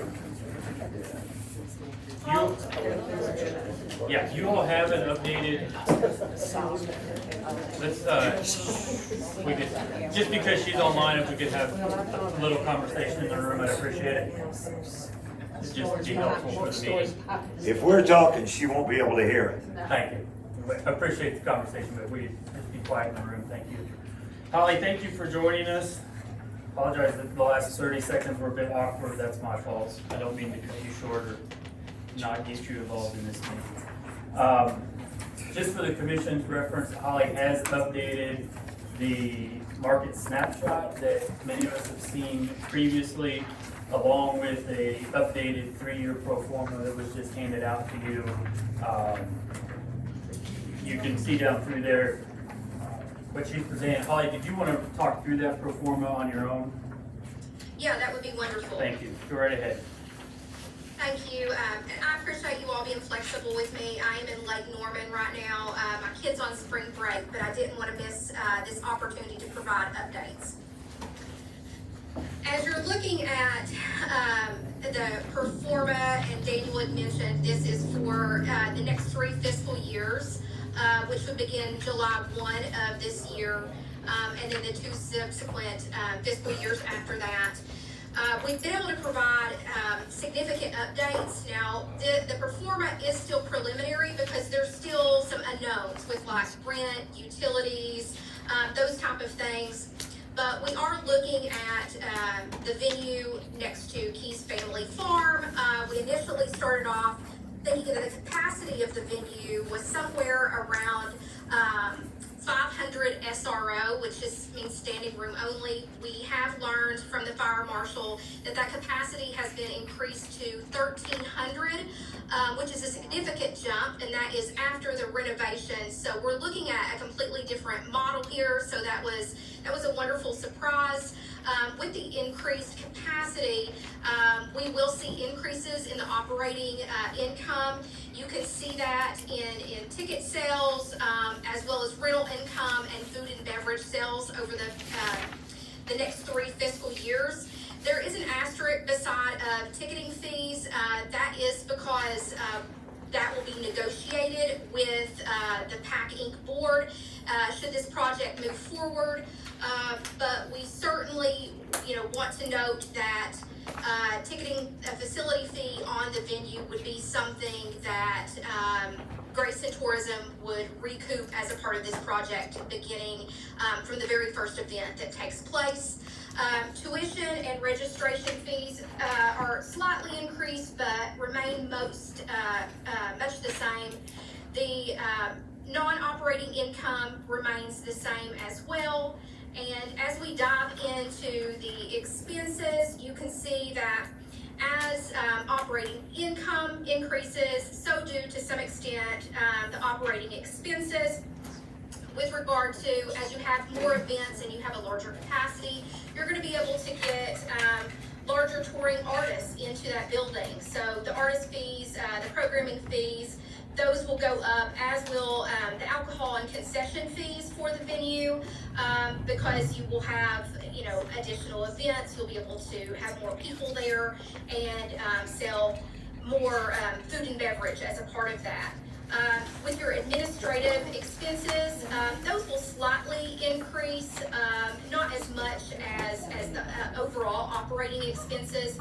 You all have an updated. Let's, we could, just because she's online, if we could have a little conversation in the room, I'd appreciate it. It's just be helpful for the meeting. If we're talking, she won't be able to hear it. Thank you. I appreciate the conversation, but we just be quiet in the room. Thank you. Holly, thank you for joining us. Apologize that the last 30 seconds were a bit awkward. That's my fault. I don't mean to cut you short or not get you involved in this meeting. Just for the commission's reference, Holly has updated the market snapshot that many of us have seen previously, along with a updated 3-year pro forma that was just handed out to you. You can see down through there what she's presenting. Holly, did you want to talk through that pro forma on your own? Yeah, that would be wonderful. Thank you. Go right ahead. Thank you. I appreciate you all being flexible with me. I am in Lake Norman right now. My kid's on spring break, but I didn't want to miss this opportunity to provide updates. As you're looking at the pro forma, and Daniel had mentioned, this is for the next 3 fiscal years, which would begin July 1 of this year, and then the 2 subsequent fiscal years after that. We've been able to provide significant updates. Now, the pro forma is still preliminary because there's still some unknowns with like rent, utilities, those type of things. But we are looking at the venue next to Keys Family Farm. We initially started off thinking that the capacity of the venue was somewhere around 500 SRO, which just means standing room only. We have learned from the fire marshal that capacity has been increased to 1,300, which is a significant jump, and that is after the renovation. So we're looking at a completely different model here. So that was a wonderful surprise. With the increased capacity, we will see increases in the operating income. You can see that in ticket sales, as well as rental income and food and beverage sales over the next 3 fiscal years. There is an asterisk beside ticketing fees. That is because that will be negotiated with the PAC Inc. board should this project move forward. But we certainly, want to note that ticketing facility facility fee on the venue would be something that Grayson Tourism would recoup as a part of this project, beginning from the very first event that takes place. Tuition and registration fees are slightly increased, but remain much the same. The non-operating income remains the same as well. And as we dive into the expenses, you can see that as operating income increases, so do to some extent the operating expenses. With regard to, as you have more events and you have a larger capacity, you're going to be able to get larger touring artists into that building. So the artist fees, the programming fees, those will go up, as will the alcohol and concession fees for the venue, because you will have, you know, additional events. You'll be able to have more people there and sell more food and beverage as a part of that. With your administrative expenses, those will slightly increase, not as much as the overall operating expenses.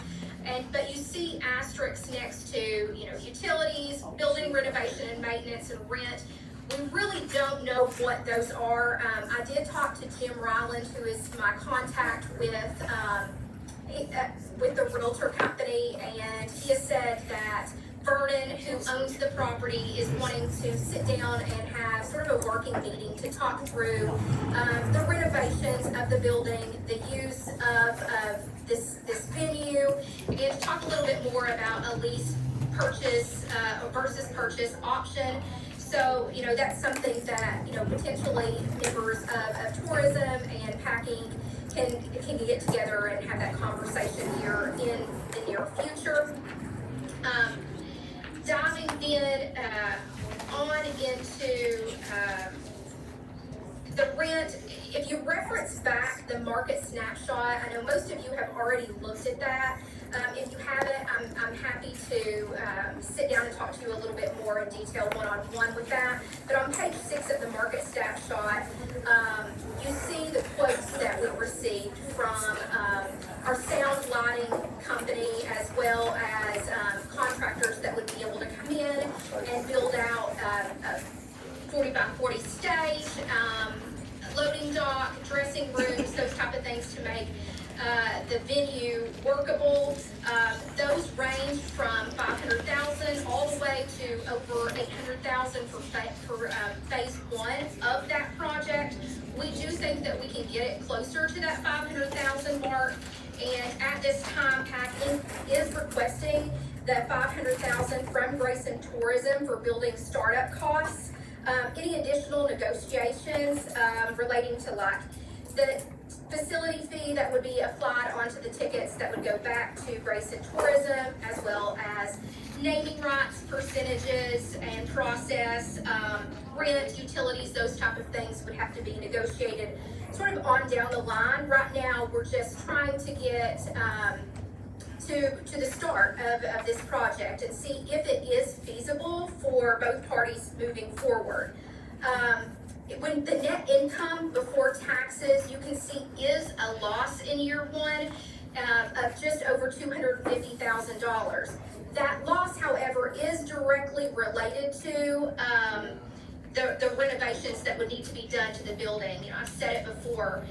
But you see asterisks next to, you know, utilities, building renovation and maintenance, and rent. We really don't know what those are. I did talk to Jim Ryland, who is my contact with the realtor company, and he has said that Vernon, who owns the property, is wanting to sit down and have sort of a working meeting to talk through the renovations of the building, the use of this venue, and to talk a little bit more about a lease purchase versus purchase option. So, you know, that's something that, you know, potentially members of tourism and packing can get together and have that conversation here in the near future. Diving then on into the rent, if you reference back the market snapshot, I know most of you have already looked at that. If you haven't, I'm happy to sit down and talk to you a little bit more in detail one-on-one with that. But on page 6 of the market snapshot, you see the quotes that we received from our sound lighting company, as well as contractors that would be able to come in and build out a 40 by 40 stage, loading dock, dressing rooms, those type of things to make the venue workable. Those range from $500,000 all the way to over $800,000 for phase 1 of that project. We do think that we can get it closer to that $500,000 mark, and at this time, Packing is requesting that $500,000 from Grayson Tourism for building startup costs. Any additional negotiations relating to like the facility fee that would be applied onto the tickets that would go back to Grayson Tourism, as well as naming rights, percentages, and process, rent, utilities, those type of things would have to be negotiated sort of on down the line. Right now, we're just trying to get to the start of this project and see if it is feasible for both parties moving forward. When the net income before taxes, you can see, is a loss in year 1 of just over $250,000. That loss, however, is directly related to the renovations that would need to be done to the building. You know, I've said it before.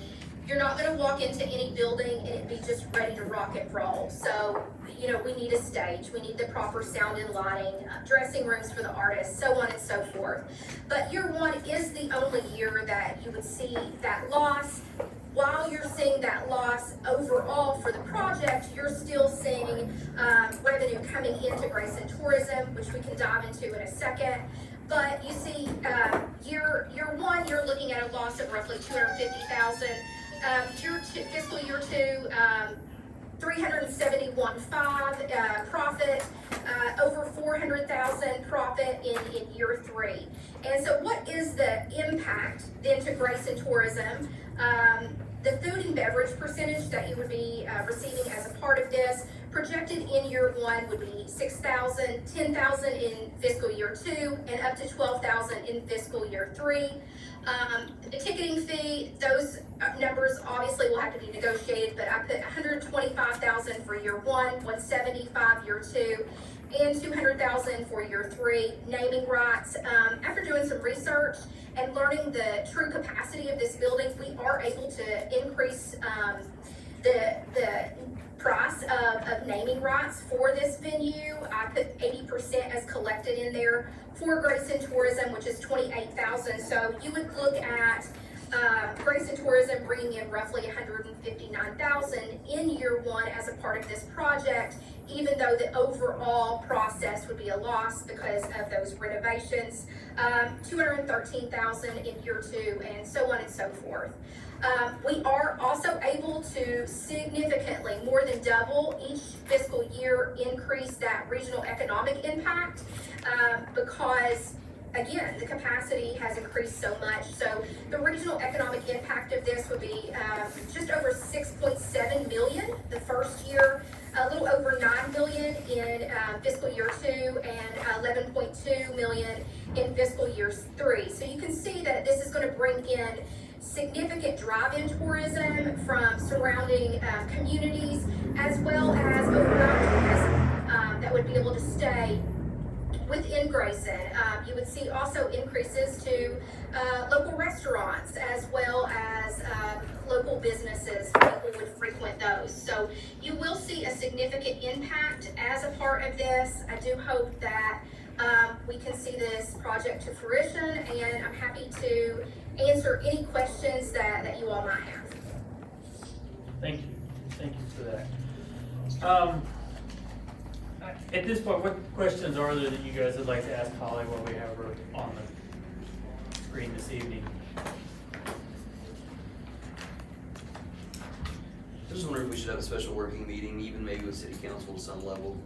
You're not going to walk into any building and it be just ready to rock and roll. So, you know, we need a stage, we need the proper sound and lighting, dressing rooms for the artists, so on and so forth. But year 1 is the only year that you would see that loss. While you're seeing that loss overall for the project, you're still seeing revenue coming into Grayson Tourism, which we can dive into in a second. But you see, year 1, you're looking at a loss of roughly $250,000. Fiscal year 2, $371,500 profit, over $400,000 profit in year 3. And so, what is the impact then to Grayson Tourism? The food and beverage percentage that you would be receiving as a part of this Projected in year one would be $6,000, $10,000 in fiscal year 2, and up to $12,000 in fiscal year 3. The ticketing fee, those numbers obviously will have to be negotiated, but I put $125,000 for year 1, $175,000 year 2, and $200,000 for year 3. Naming rights, after doing some research and learning the true capacity of this building, we are able to increase the price of naming rights for this venue. I put 80% as collected in there for Grayson Tourism, which is $28,000. So you would look at Grayson Tourism bringing in roughly $159,000 in year 1 as a part of this project, even though the overall process would be a loss because of those renovations. $213,000 in year 2, and so on and so forth. We are also able to significantly, more than double each fiscal year, increase that regional economic impact because, again, the capacity has increased so much. So the regional economic impact of this would be just over $6.7 million the first year, a little over $9 million in fiscal year 2, and $11.2 million in fiscal year 3. So you can see that this is going to bring in significant drive-in tourism from surrounding communities, as well as overnight tourism that would be able to stay within Grayson. You would see also increases to local restaurants, as well as local businesses. People would frequent those. So you will see a significant impact as a part of this. I do hope that we can see this project to fruition, and I'm happy to answer any questions that you all might have. Thank you for that. At this point, what questions are there that you guys would like to ask Holly while we have her on the screen this evening? I just wonder if we should have a special working meeting, even maybe with city council to some level,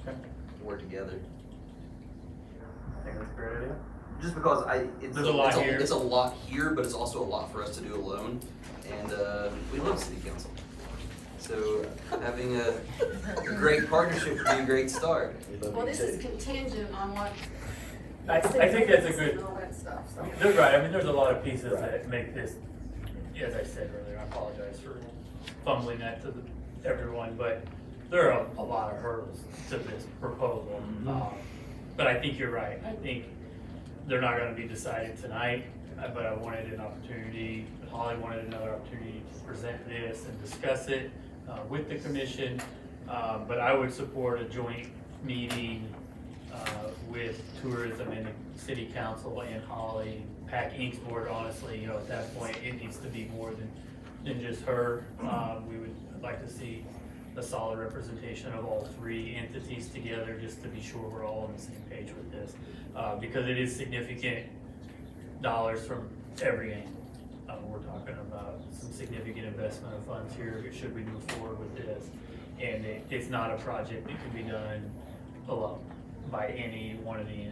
Okay. to work together. I think that's a great idea. Just because There's a lot here. It's a lot here, but it's also a lot for us to do alone, and we love city council. So having a great partnership would be a great start. Well, this is contingent on what. I think that's a good. And all that stuff, so. They're right. I mean, there's a lot of pieces that make this, as I said earlier, I apologize for fumbling that to everyone, but there are a lot of hurdles to this proposal. But I think you're right. I think they're not going to be decided tonight, but I wanted an opportunity, Holly wanted another opportunity to present this and discuss it with the commission. But I would support a joint meeting with tourism and the city council and Holly, PAC Inc.'s board. Honestly, at that point, it needs to be more than just her. We would like to see a solid representation of all 3 entities together, just to be sure we're all on the same page with this, because it is significant dollars from every angle. We're talking about some significant investment of funds here should we move forward with this, and it's not a project that can be done alone by any one of the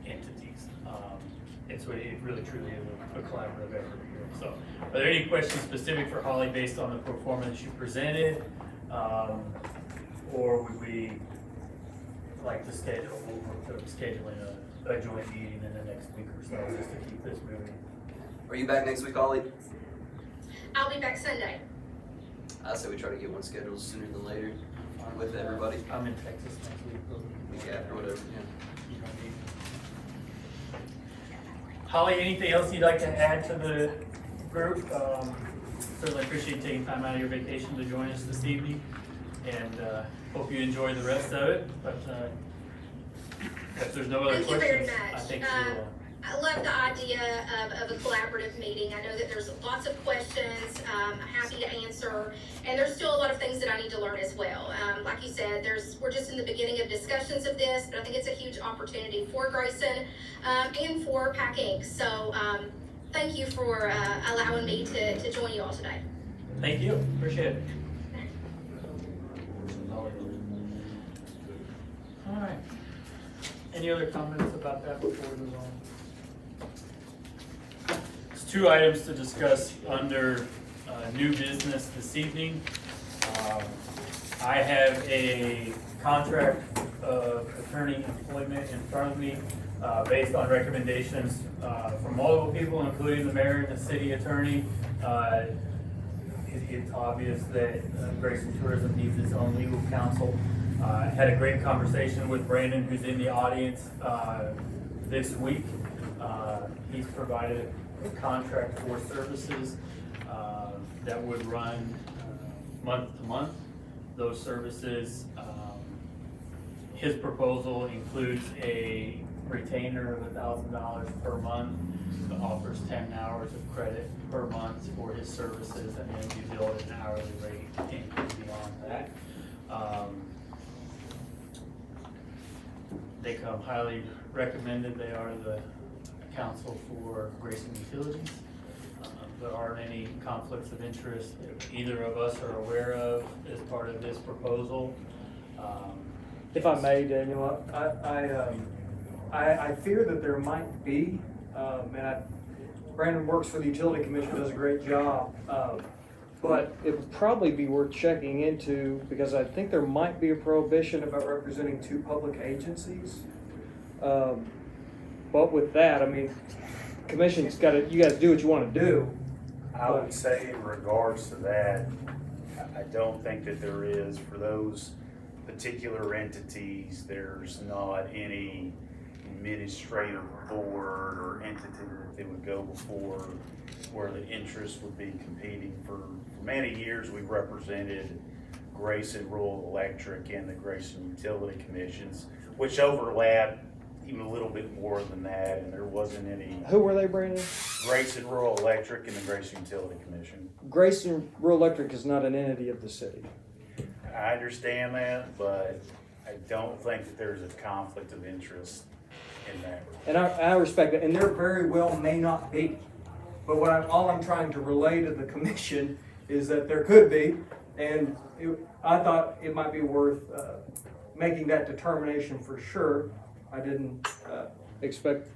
entities. It really truly is a collaborative effort here. So, are there any questions specific for Holly based on the performance you presented? Or would we like to schedule scheduling a joint meeting in the next week or so, just to keep this moving? Are you back next week, Holly? I'll be back Sunday. I say we try to get one scheduled sooner than later with everybody. I'm in Texas next week. Week after, whatever, yeah. Holly, anything else you'd like to add to the group? Certainly appreciate you taking time out of your vacation to join us this evening, and hope you enjoy the rest of it. But if there's no other Thank you very questions, much. I think we'll. I love the idea of a collaborative meeting. I know that there's lots of questions I'm happy to answer, and there's still a lot of things that I need to learn as well. Like you said, we're just in the beginning of discussions of this, but I think it's a huge opportunity for Grayson and for PAC Inc. So thank you for allowing me to join you all today. Thank you, appreciate it. All right. Any other comments about that before we move on? There's 2 items to discuss under new business this evening. I have a contract of attorney employment in front of me, based on recommendations, from multiple people, including the mayor and the city attorney. It's obvious that Grayson Tourism needs its own legal counsel. Had a great conversation with Brandon, who's in the audience, this week. He's provided a contract for services that would run month to month. Those services, his proposal includes a retainer of $1,000 per month, that offers 10 hours of credit per month for his services, and then you bill at an hourly rate and beyond that. They come highly recommended. They are the counsel for Grayson Utilities. There aren't any conflicts of interest that either of us are aware of as part of this proposal. If I may, Daniel, I fear that there might be, Brandon works for the Utility Commission, does a great job, but it would probably be worth checking into, because I think there might be a prohibition about representing two public agencies. But with that, I mean, commission's got to, you guys do what you want to do. I would say in regards to that, I don't think that there is, for those particular entities, there's not any administrative board or entity that they would go before where the interests would be competing. For many years, we've represented Grayson Rural Electric and the Grayson Utility Commissions, which overlap even a little bit more than that, and there wasn't any. Who were they, Brandon? Grayson Rural Electric and the Grayson Utility Commission. Grayson Rural Electric is not an entity of the city. I understand that, but I don't think that there's a conflict of interest in that. And I respect that, and there very well may not be. But all I'm trying to relay to the commission is that there could be, and I thought it might be worth making that determination for sure. I didn't expect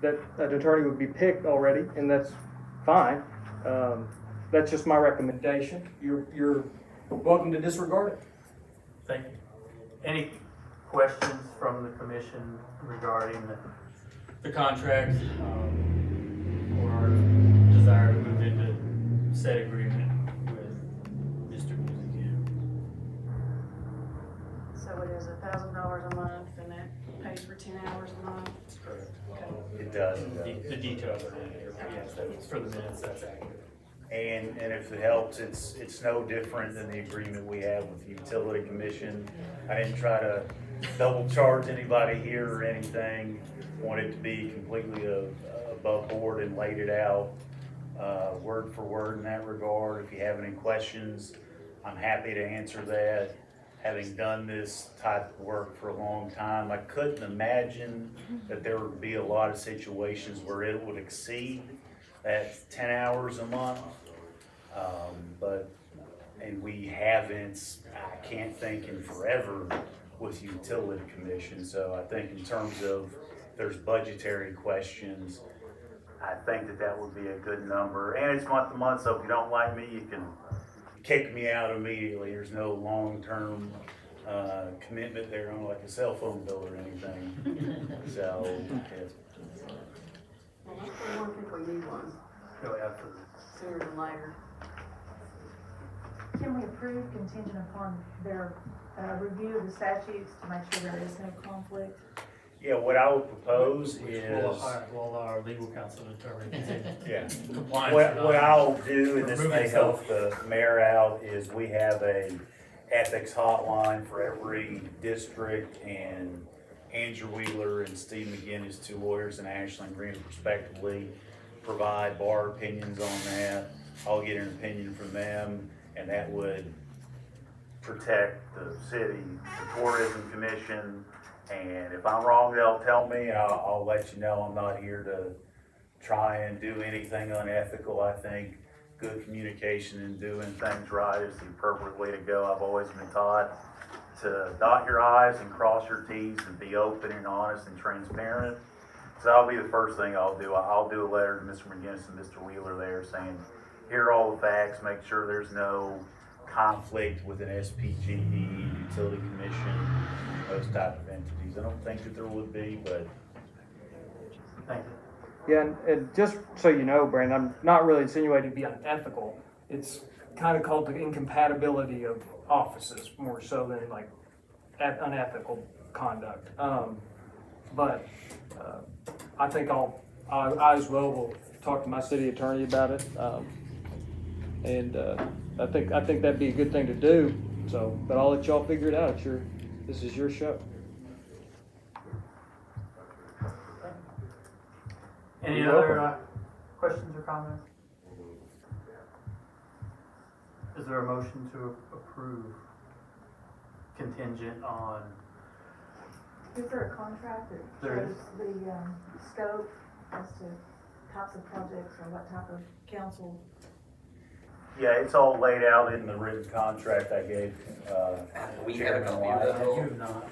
that an attorney would be picked already, and that's fine. That's just my recommendation. You're welcome to disregard it. Thank you. Any questions from the commission regarding the contract, or desire to move into said agreement with Mr. Music? So it is $1,000 a month, and that pays for 10 hours a month? That's correct. Okay. It does. The details are in here, but yes, that's for the minutes, that's accurate. And if it helps, it's no different than the agreement we have with the Utility Commission. I didn't try to double charge anybody here or anything. Wanted to be completely above board and laid it out word for word in that regard. If you have any questions, I'm happy to answer that. Having done this type of work for a long time, I couldn't imagine that there would be a lot of situations where it would exceed that 10 hours a month. And we haven't, I can't think in forever with Utility Commission. So I think in terms of there's budgetary questions, I think that would be a good number. And it's month to month, so if you don't like me, you can kick me out immediately. There's no long-term commitment there on like a cell phone bill or anything. So, yeah. Well, I don't think we need one Go after. sooner than later. Can we approve contingent upon their review of the statutes to make sure there is no conflict? Yeah, what I would propose Which is. we'll allow our legal counsel to determine. Yeah. Compliance. What I'll do, and this Remove may itself. help the mayor out, is we have a ethics hotline for every district, and Andrew Wheeler and Steve McGinnis, two lawyers in Ashland Green respectively, provide bar opinions on that. I'll get an opinion from them, and that would protect the city, the tourism commission, and if I'm wrong, they'll tell me, and I'll let you know. I'm not here to try and do anything unethical. I think good communication and doing things right is the appropriate way to go. I've always been taught to dot your I's and cross your T's and be open and honest and transparent. So that'll be the first thing I'll do. I'll do a letter to Mr. McGinnis and Mr. Wheeler there saying, here are all the facts, make sure there's no conflict with an SPGE, utility commission, those type of entities. I don't think that there would be, but. Thank you. Yeah, and just so you know, Brandon, I'm not really insinuating to be unethical. It's kind of called the incompatibility of offices more so than like unethical conduct. But I think I as well will talk to my city attorney about it. And I think that'd be a good thing to do. So, but I'll let y'all figure it out. This is your show. Any You're other welcome. questions or comments? Is there a motion to approve contingent on? Is there a contract that There shows is. the, scope as to types of projects or what type of council? Yeah, it's all laid out in the written contract I gave, We have a Chairman copy White. of that. You have not.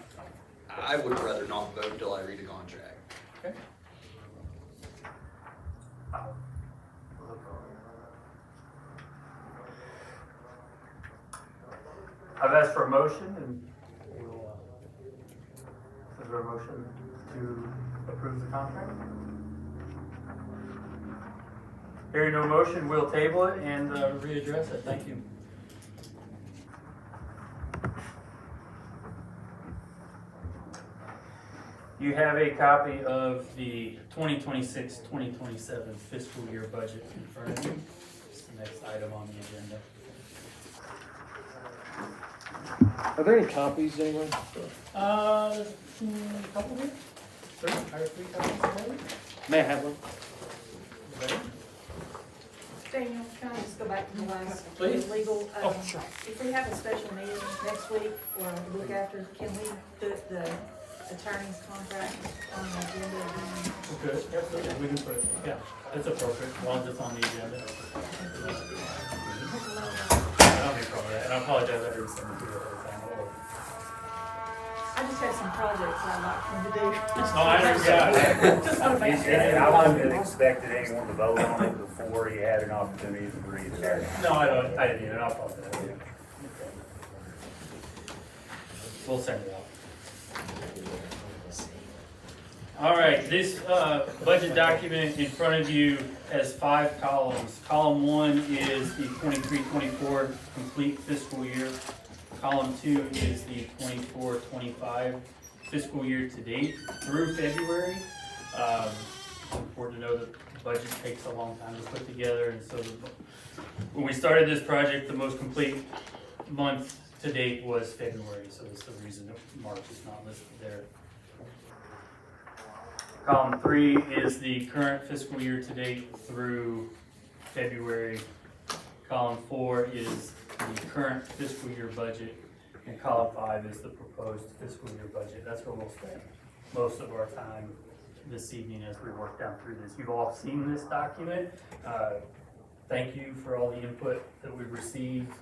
I would rather not vote till I read a contract. Okay. I've asked for a motion and we'll, is there a motion to approve the contract? Hearing no motion, we'll table it and readdress it. Thank you. You have a copy of the 2026-2027 fiscal year budget in front of you. It's the next item on the agenda. Are there any copies anywhere? There's a couple here. Three copies maybe? May I have one? Ready? Daniel, can I just go back to the last Please. legal? Oh, sure. If we have a special meeting next week or the week after, can we put the attorney's contract on the agenda again? Okay, absolutely, we can put it, yeah, it's appropriate, as long as it's on the agenda. I don't have any problem with that, and I apologize, I didn't send it to you ahead of time. I just have some projects I'd like them to do. Oh, I understand. Just want to make sure. And I wouldn't have expected anyone to vote on it before he had an opportunity to read it. No, I didn't either, I'll apologize. We'll send it out. All right, this budget document in front of you has 5 columns. Column 1 is the 23-24 complete fiscal year. Column 2 is the 24-25 fiscal year to date through February. It's important to know that the budget takes a long time to put together, and so when we started this project, the most complete month to date was February, so that's the reason that March is not listed there. Column 3 is the current fiscal year to date through February. Column 4 is the current fiscal year budget, and column 5 is the proposed fiscal year budget. That's where we'll spend most of our time this evening as we work down through this. You've all seen this document. Thank you for all the input that we've received.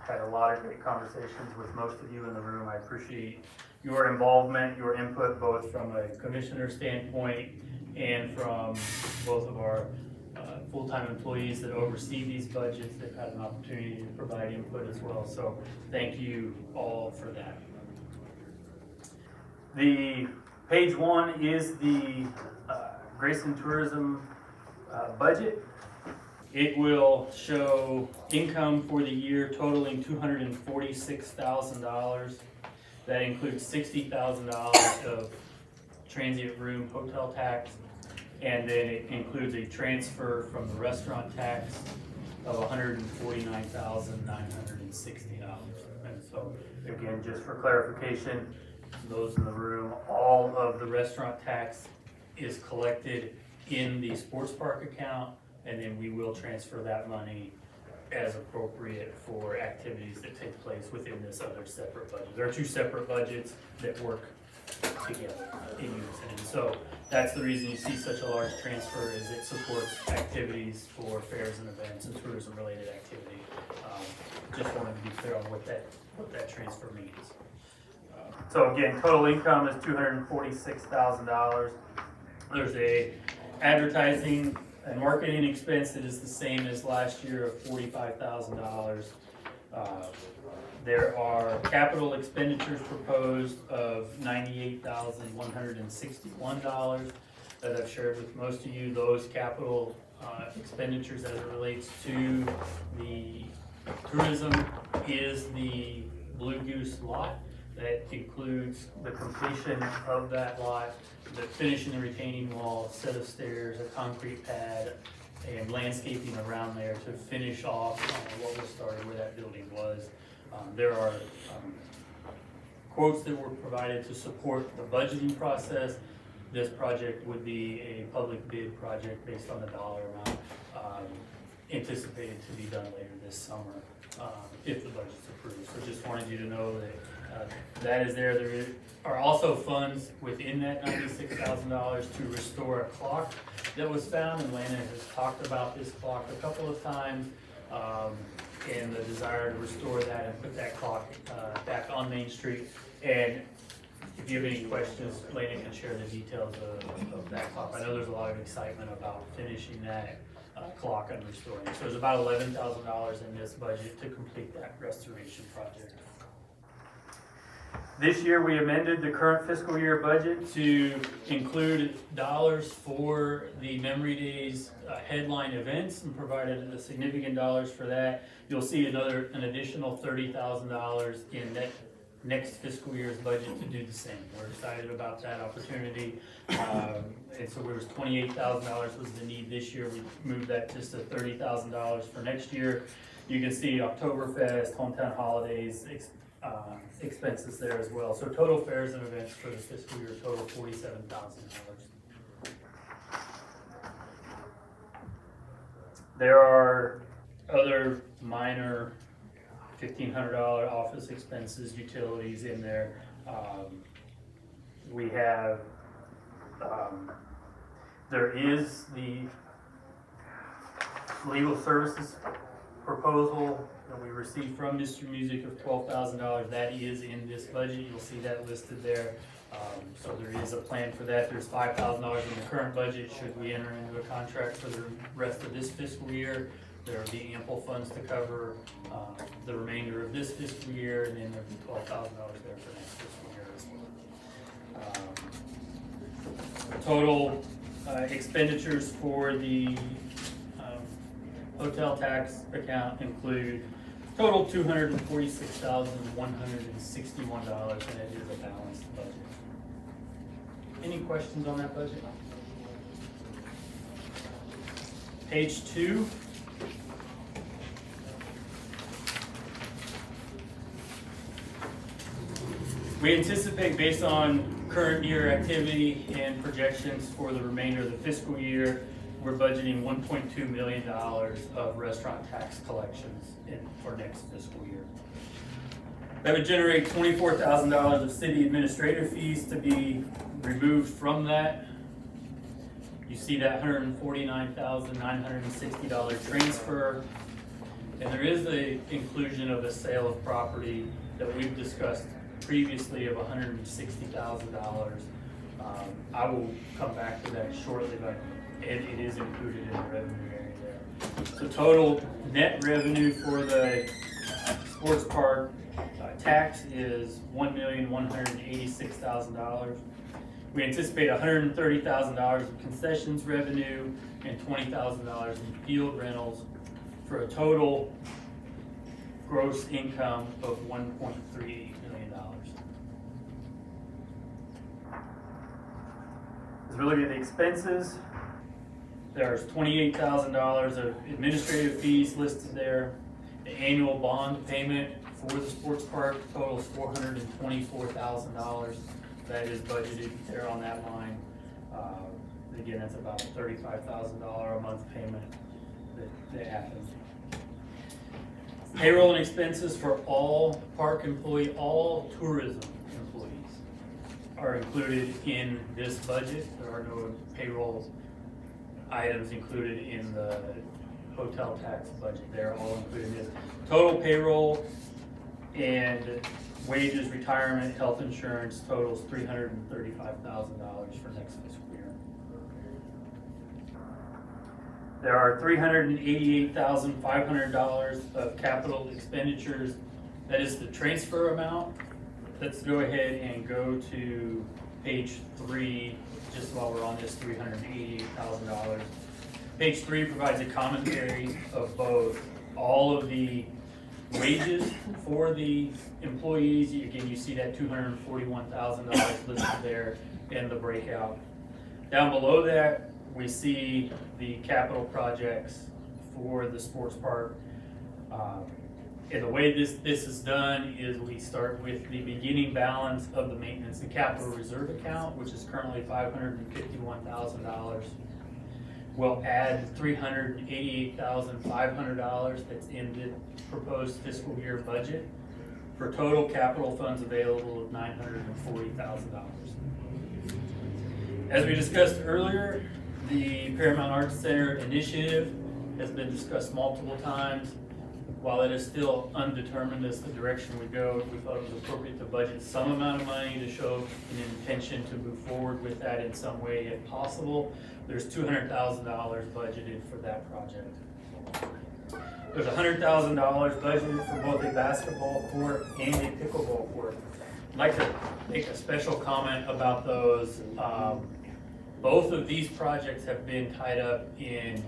Had a lot of great conversations with most of you in the room. I appreciate your involvement, your input, both from a commissioner standpoint and from both of our full-time employees that oversee these budgets. They've had an opportunity to provide input as well, so thank you all for that. The page 1 is the Grayson Tourism budget. It will show income for the year totaling $246,000. That includes $60,000 of transient room hotel tax, and then it includes a transfer from the restaurant tax of $149,960. And so, again, just for clarification, those in the room, all of the restaurant tax is collected in the sports park account, and then we will transfer that money as appropriate for activities that take place within this other separate budget. There are 2 separate budgets that work together in unison. And so that's the reason you see such a large transfer, is it supports activities for fairs and events and tourism related activity. Just wanted to be clear on what that transfer means. So again, total income is $246,000. There's a advertising and marketing expense that is the same as last year of $45,000. There are capital expenditures proposed of $98,161 that I've shared with most of you. Those capital expenditures as it relates to the tourism is the Blue Goose lot. That includes the completion of that lot, the finishing the retaining wall, set of stairs, a concrete pad, and landscaping around there to finish off what was started where that building was. There are quotes that were provided to support the budgeting process. This project would be a public bid project based on the dollar amount anticipated to be done later this summer if the budget's approved. So just wanted you to know that that is there. There are also funds within that $96,000 to restore a clock that was found, and Lana has talked about this clock a couple of times, and the desire to restore that and put that clock back on Main Street. And if you have any questions, Lana can share the details of that clock. I know there's a lot of excitement about finishing that clock and restoring it. So there's about $11,000 in this budget to complete that restoration project. This year, we amended the current fiscal year budget to include dollars for the Memory Days headline events and provided the significant dollars for that. You'll see an additional $30,000 in that next fiscal year's budget to do the same. We're excited about that opportunity. And so there was $28,000 was the need this year. We moved that just to $30,000 for next year. You can see Oktoberfest, Hometown Holidays, expenses there as well. So total fares and events for the fiscal year total $47,000. There are other minor $1,500 office expenses, utilities in there. We have, there is the legal services proposal that we received from Mr. Music of $12,000. That is in this budget. You'll see that listed there. So there is a plan for that. There's $5,000 in the current budget should we enter into a contract for the rest of this fiscal year. There will be ample funds to cover the remainder of this fiscal year, and then there'll be $12,000 there for next fiscal year as well. Total expenditures for the hotel tax account include total $246,161, and it is a balanced budget. Any questions on that budget? Page 2. We anticipate, based on current year activity and projections for the remainder of the fiscal year, we're budgeting $1.2 million of restaurant tax collections for next fiscal year. That would generate $24,000 of city administrative fees to be removed from that. You see that $149,960 transfer. And there is the inclusion of a sale of property that we've discussed previously of $160,000. I will come back to that shortly, but it is included in the revenue area there. So total net revenue for the sports park tax is $1,186,000. We anticipate $130,000 of concessions revenue and $20,000 in field rentals for a total gross income of $1.38 million. As we look at the expenses, there's $28,000 of administrative fees listed there. The annual bond payment for the sports park totals $424,000. That is budgeted there on that line. Again, that's about a $35,000 a month payment that happens. Payroll and expenses for all park employee, all tourism employees are included in this budget. There are no payroll items included in the hotel tax budget. They're all included in this. Total payroll and wages, retirement, health insurance totals $335,000 for next fiscal year. There are $388,500 of capital expenditures. That is the transfer amount. Let's go ahead and go to page 3, just while we're on this $388,000. Page 3 provides a commentary of both all of the wages for the employees. Again, you see that $241,000 listed there in the breakout. Down below that, we see the capital projects for the sports park. And the way this is done is we start with the beginning balance of the maintenance and capital reserve account, which is currently $551,000. We'll add $388,500 that's in the proposed fiscal year budget for total capital funds available of $940,000. As we discussed earlier, the Paramount Arts Center initiative has been discussed multiple times. While it is still undetermined as the direction we go, we thought it was appropriate to budget some amount of money to show an intention to move forward with that in some way if possible. There's $200,000 budgeted for that project. There's $100,000 budgeted for both a basketball court and a pickleball court. I'd like to make a special comment about those. Both of these projects have been tied up in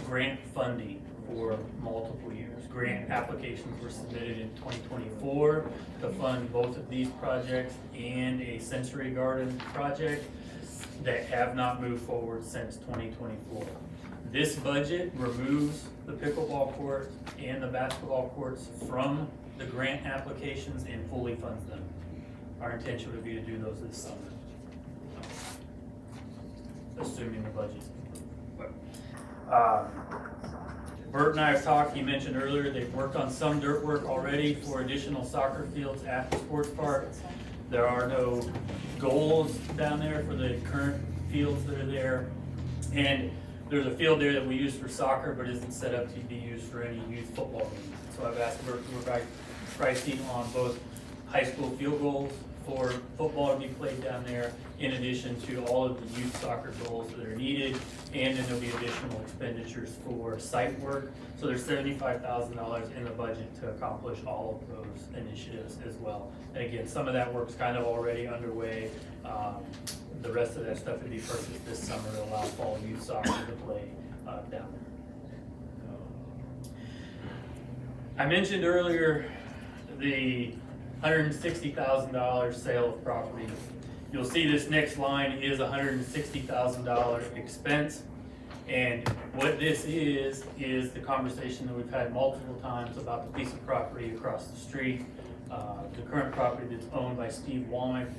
grant funding for multiple years. Grant applications were submitted in 2024 to fund both of these projects and a sensory garden project that have not moved forward since 2024. This budget removes the pickleball courts and the basketball courts from the grant applications and fully funds them. Our intention would be to do those this summer, assuming the budget's approved. Bert and I have talked, he mentioned earlier, they've worked on some dirt work already for additional soccer fields at the sports park. There are no goals down there for the current fields that are there. And there's a field there that we use for soccer, but isn't set up to be used for any youth football games. So I've asked Bert to provide pricing on both high school field goals for football to be played down there, in addition to all of the youth soccer goals that are needed, and then there'll be additional expenditures for site work. So there's $75,000 in the budget to accomplish all of those initiatives as well. And again, some of that work's kind of already underway. The rest of that stuff would be purchased this summer to allow fall youth soccer to play down there. I mentioned earlier the $160,000 sale of property. You'll see this next line is $160,000 expense. And what this is the conversation that we've had multiple times about the piece of property across the street, the current property that's owned by Steve Womack,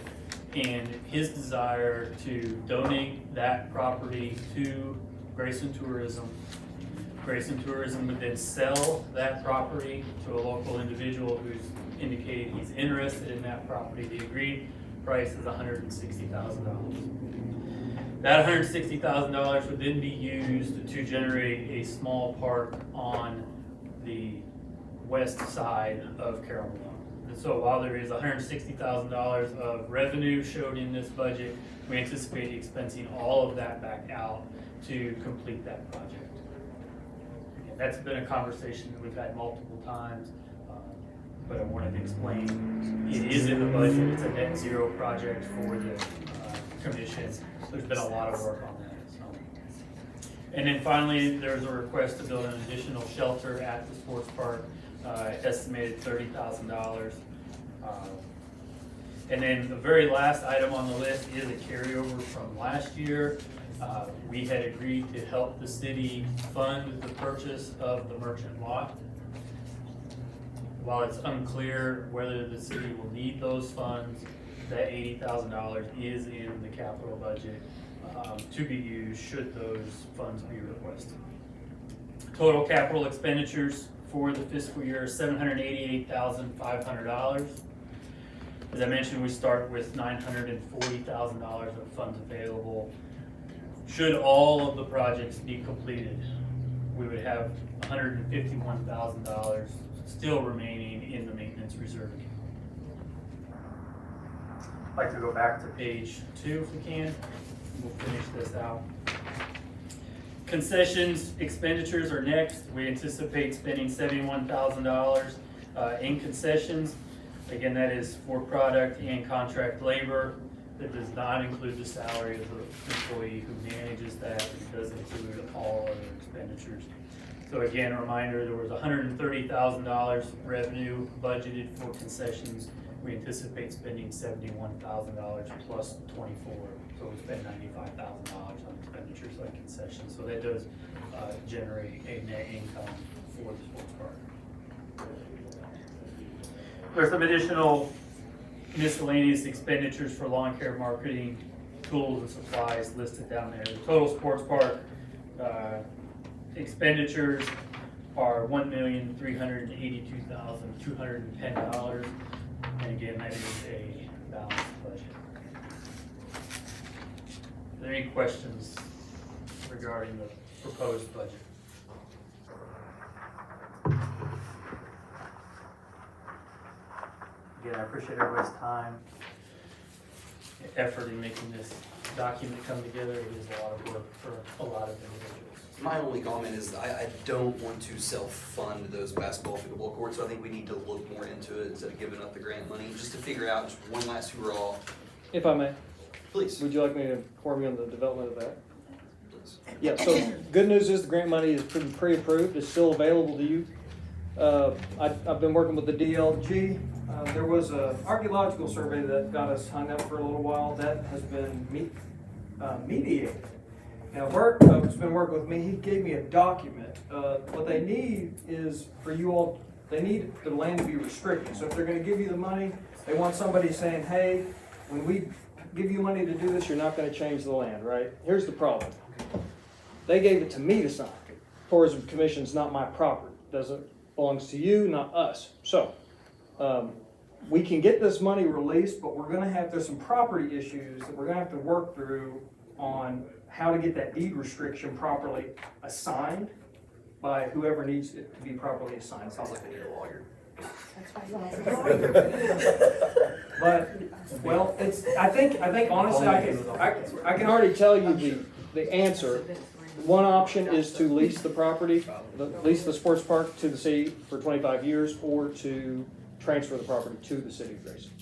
and his desire to donate that property to Grayson Tourism. Grayson Tourism would then sell that property to a local individual who's indicated he's interested in that property. The agreed price is $160,000. That $160,000 would then be used to generate a small park on the west side of Carroll. And so while there is $160,000 of revenue showed in this budget, we anticipate expensing all of that back out to complete that project. Again, that's been a conversation that we've had multiple times, but I wanted to explain it is in the budget. It's a net zero project for the commission. There's been a lot of work on that. So. And then finally, there's a request to build an additional shelter at the sports park, estimated $30,000. And then the very last item on the list is a carryover from last year. We had agreed to help the city fund the purchase of the merchant lot. While it's unclear whether the city will need those funds, that $80,000 is in the capital budget to be used should those funds be requested. Total capital expenditures for the fiscal year is $788,500. As I mentioned, we start with $940,000 of funds available. Should all of the projects be completed, we would have $151,000 still remaining in the maintenance reserve. I'd like to go back to page 2 if we can. We'll finish this out. Concessions expenditures are next. We anticipate spending $71,000 in concessions. Again, that is for product and contract labor. That does not include the salary of the employee who manages that. It does include all other expenditures. So again, a reminder, there was $130,000 revenue budgeted for concessions. We anticipate spending $71,000 plus 24, so we spend $95,000 on expenditures like concessions. So that does generate a net income for the sports park. There's some additional miscellaneous expenditures for lawn care, marketing, tools and supplies listed down there. The total sports park expenditures are $1,382,210. And again, that is a balanced budget. Are there any questions regarding the proposed budget? Again, I appreciate everybody's time, and effort in making this document come together. It is a lot of work for a lot of individuals. My only comment is I don't want to self-fund those basketball pickleball courts, so I think we need to look more into it instead of giving up the grant money, just to figure out just one last hurrah. If I may. Please. Would you like me to inform you on the development of that? Please. Yeah, so good news is the grant money is pre-approved, it's still available to you. I've been working with the DLG. There was an archaeological survey that got us hung up for a little while. That has been mediated. Now, Bert has been working with me. He gave me a document. What they need is for you all, they need the land to be restricted. So if they're going to give you the money, they want somebody saying, hey, when we give you money to do this, you're not going to change the land, right? Here's the problem. They gave it to me to sign. Tourism Commission is not my property. Doesn't belongs to you, not us. So we can get this money released, but we're going to have, there's some property issues that we're going to have to work through on how to get that deed restriction properly assigned by whoever needs it to be properly assigned. Sounds like I need a lawyer. But, well, it's, I think honestly, I can already tell you the answer. One option is to lease the property, lease the sports park to the city for 25 years, or to transfer the property to the city of Grayson.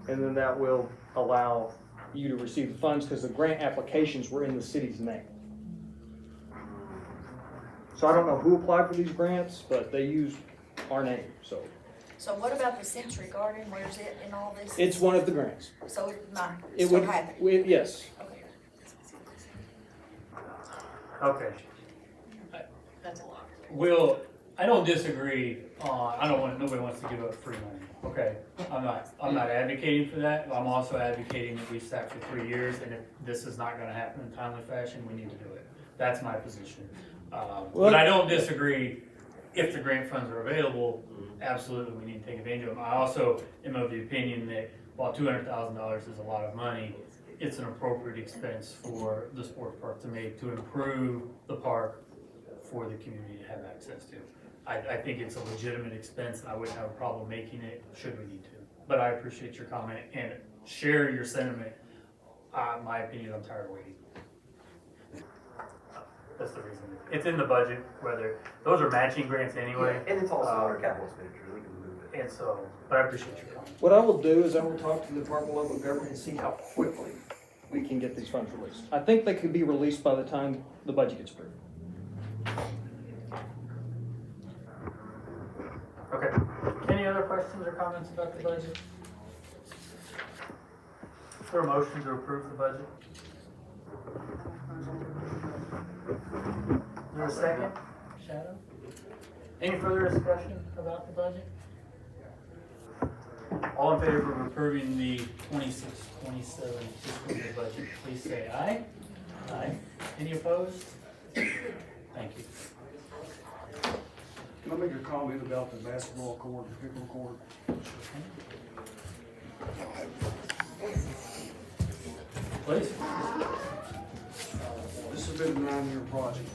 And then that will allow you to receive the funds, because the grant applications were in the city's name. So I don't know who applied for these grants, but they used our name, so. So what about the Century Garden? Where's it in all this? It's one of the grants. So it might It still would, happen? yes. Okay. Okay. That's a lot. Will, I don't disagree on, nobody wants to give up free money, okay? I'm not advocating for that. I'm also advocating that we stack for 3 years, and if this is not gonna happen in timely fashion, we need to do it. That's my position. But I don't disagree, if the grant funds are available, absolutely, we need to take advantage of them. I also am of the opinion that while $200,000 is a lot of money, it's an appropriate expense for the sports park to make, to improve the park for the community to have access to. I think it's a legitimate expense, and I wouldn't have a problem making it, should we need to. But I appreciate your comment and share your sentiment. My opinion, I'm tired of waiting. That's the reason. It's in the budget, whether, those are matching grants anyway. And it's also our capital expenditure, we can move it. And so, but I appreciate your comment. What I will do is I will talk to the Department of Local Government and see how quickly we can get these funds released. I think they could be released by the time the budget gets approved. Okay. Any other questions or comments about the budget? Is there a motion to approve the budget? Is there a second? Shadow? Any further discussion about the budget? All in favor of approving the 26-27 fiscal year budget, please say aye. Aye. Any opposed? Thank you. Can I make a comment about the basketball court, the pickle court? Please. This has been a 9-year project.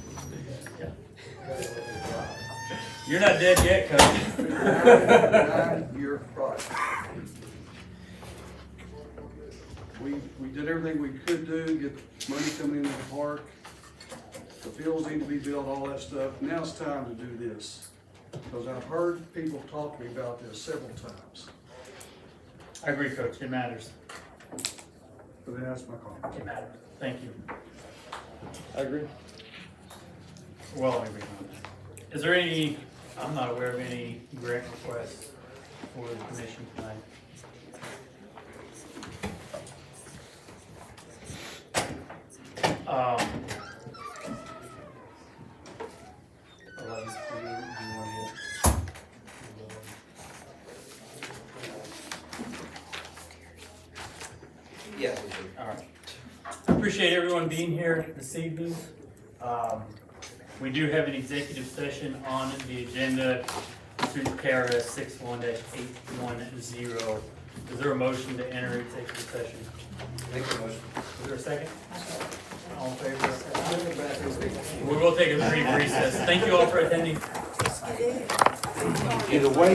You're not dead yet, Coach. 9-year project. We did everything we could do, get money coming into the park. the fields need to be built, all that stuff. Now it's time to do this. Because I've heard people talk to me about this several times. I agree, Coach, it matters. But that's my comment. It matters. Thank you. I agree. Well, I agree on that. Is there any, I'm not aware of any grant requests for the commission tonight. Alexis, do you want to? Yeah, we should. All right. I appreciate everyone being here this evening. We do have an executive session on the agenda through KRS 61-810. Is there a motion to enter executive session? Make a motion. Is there a second? All in favor? We will take a brief recess. Thank you all for attending. Either way,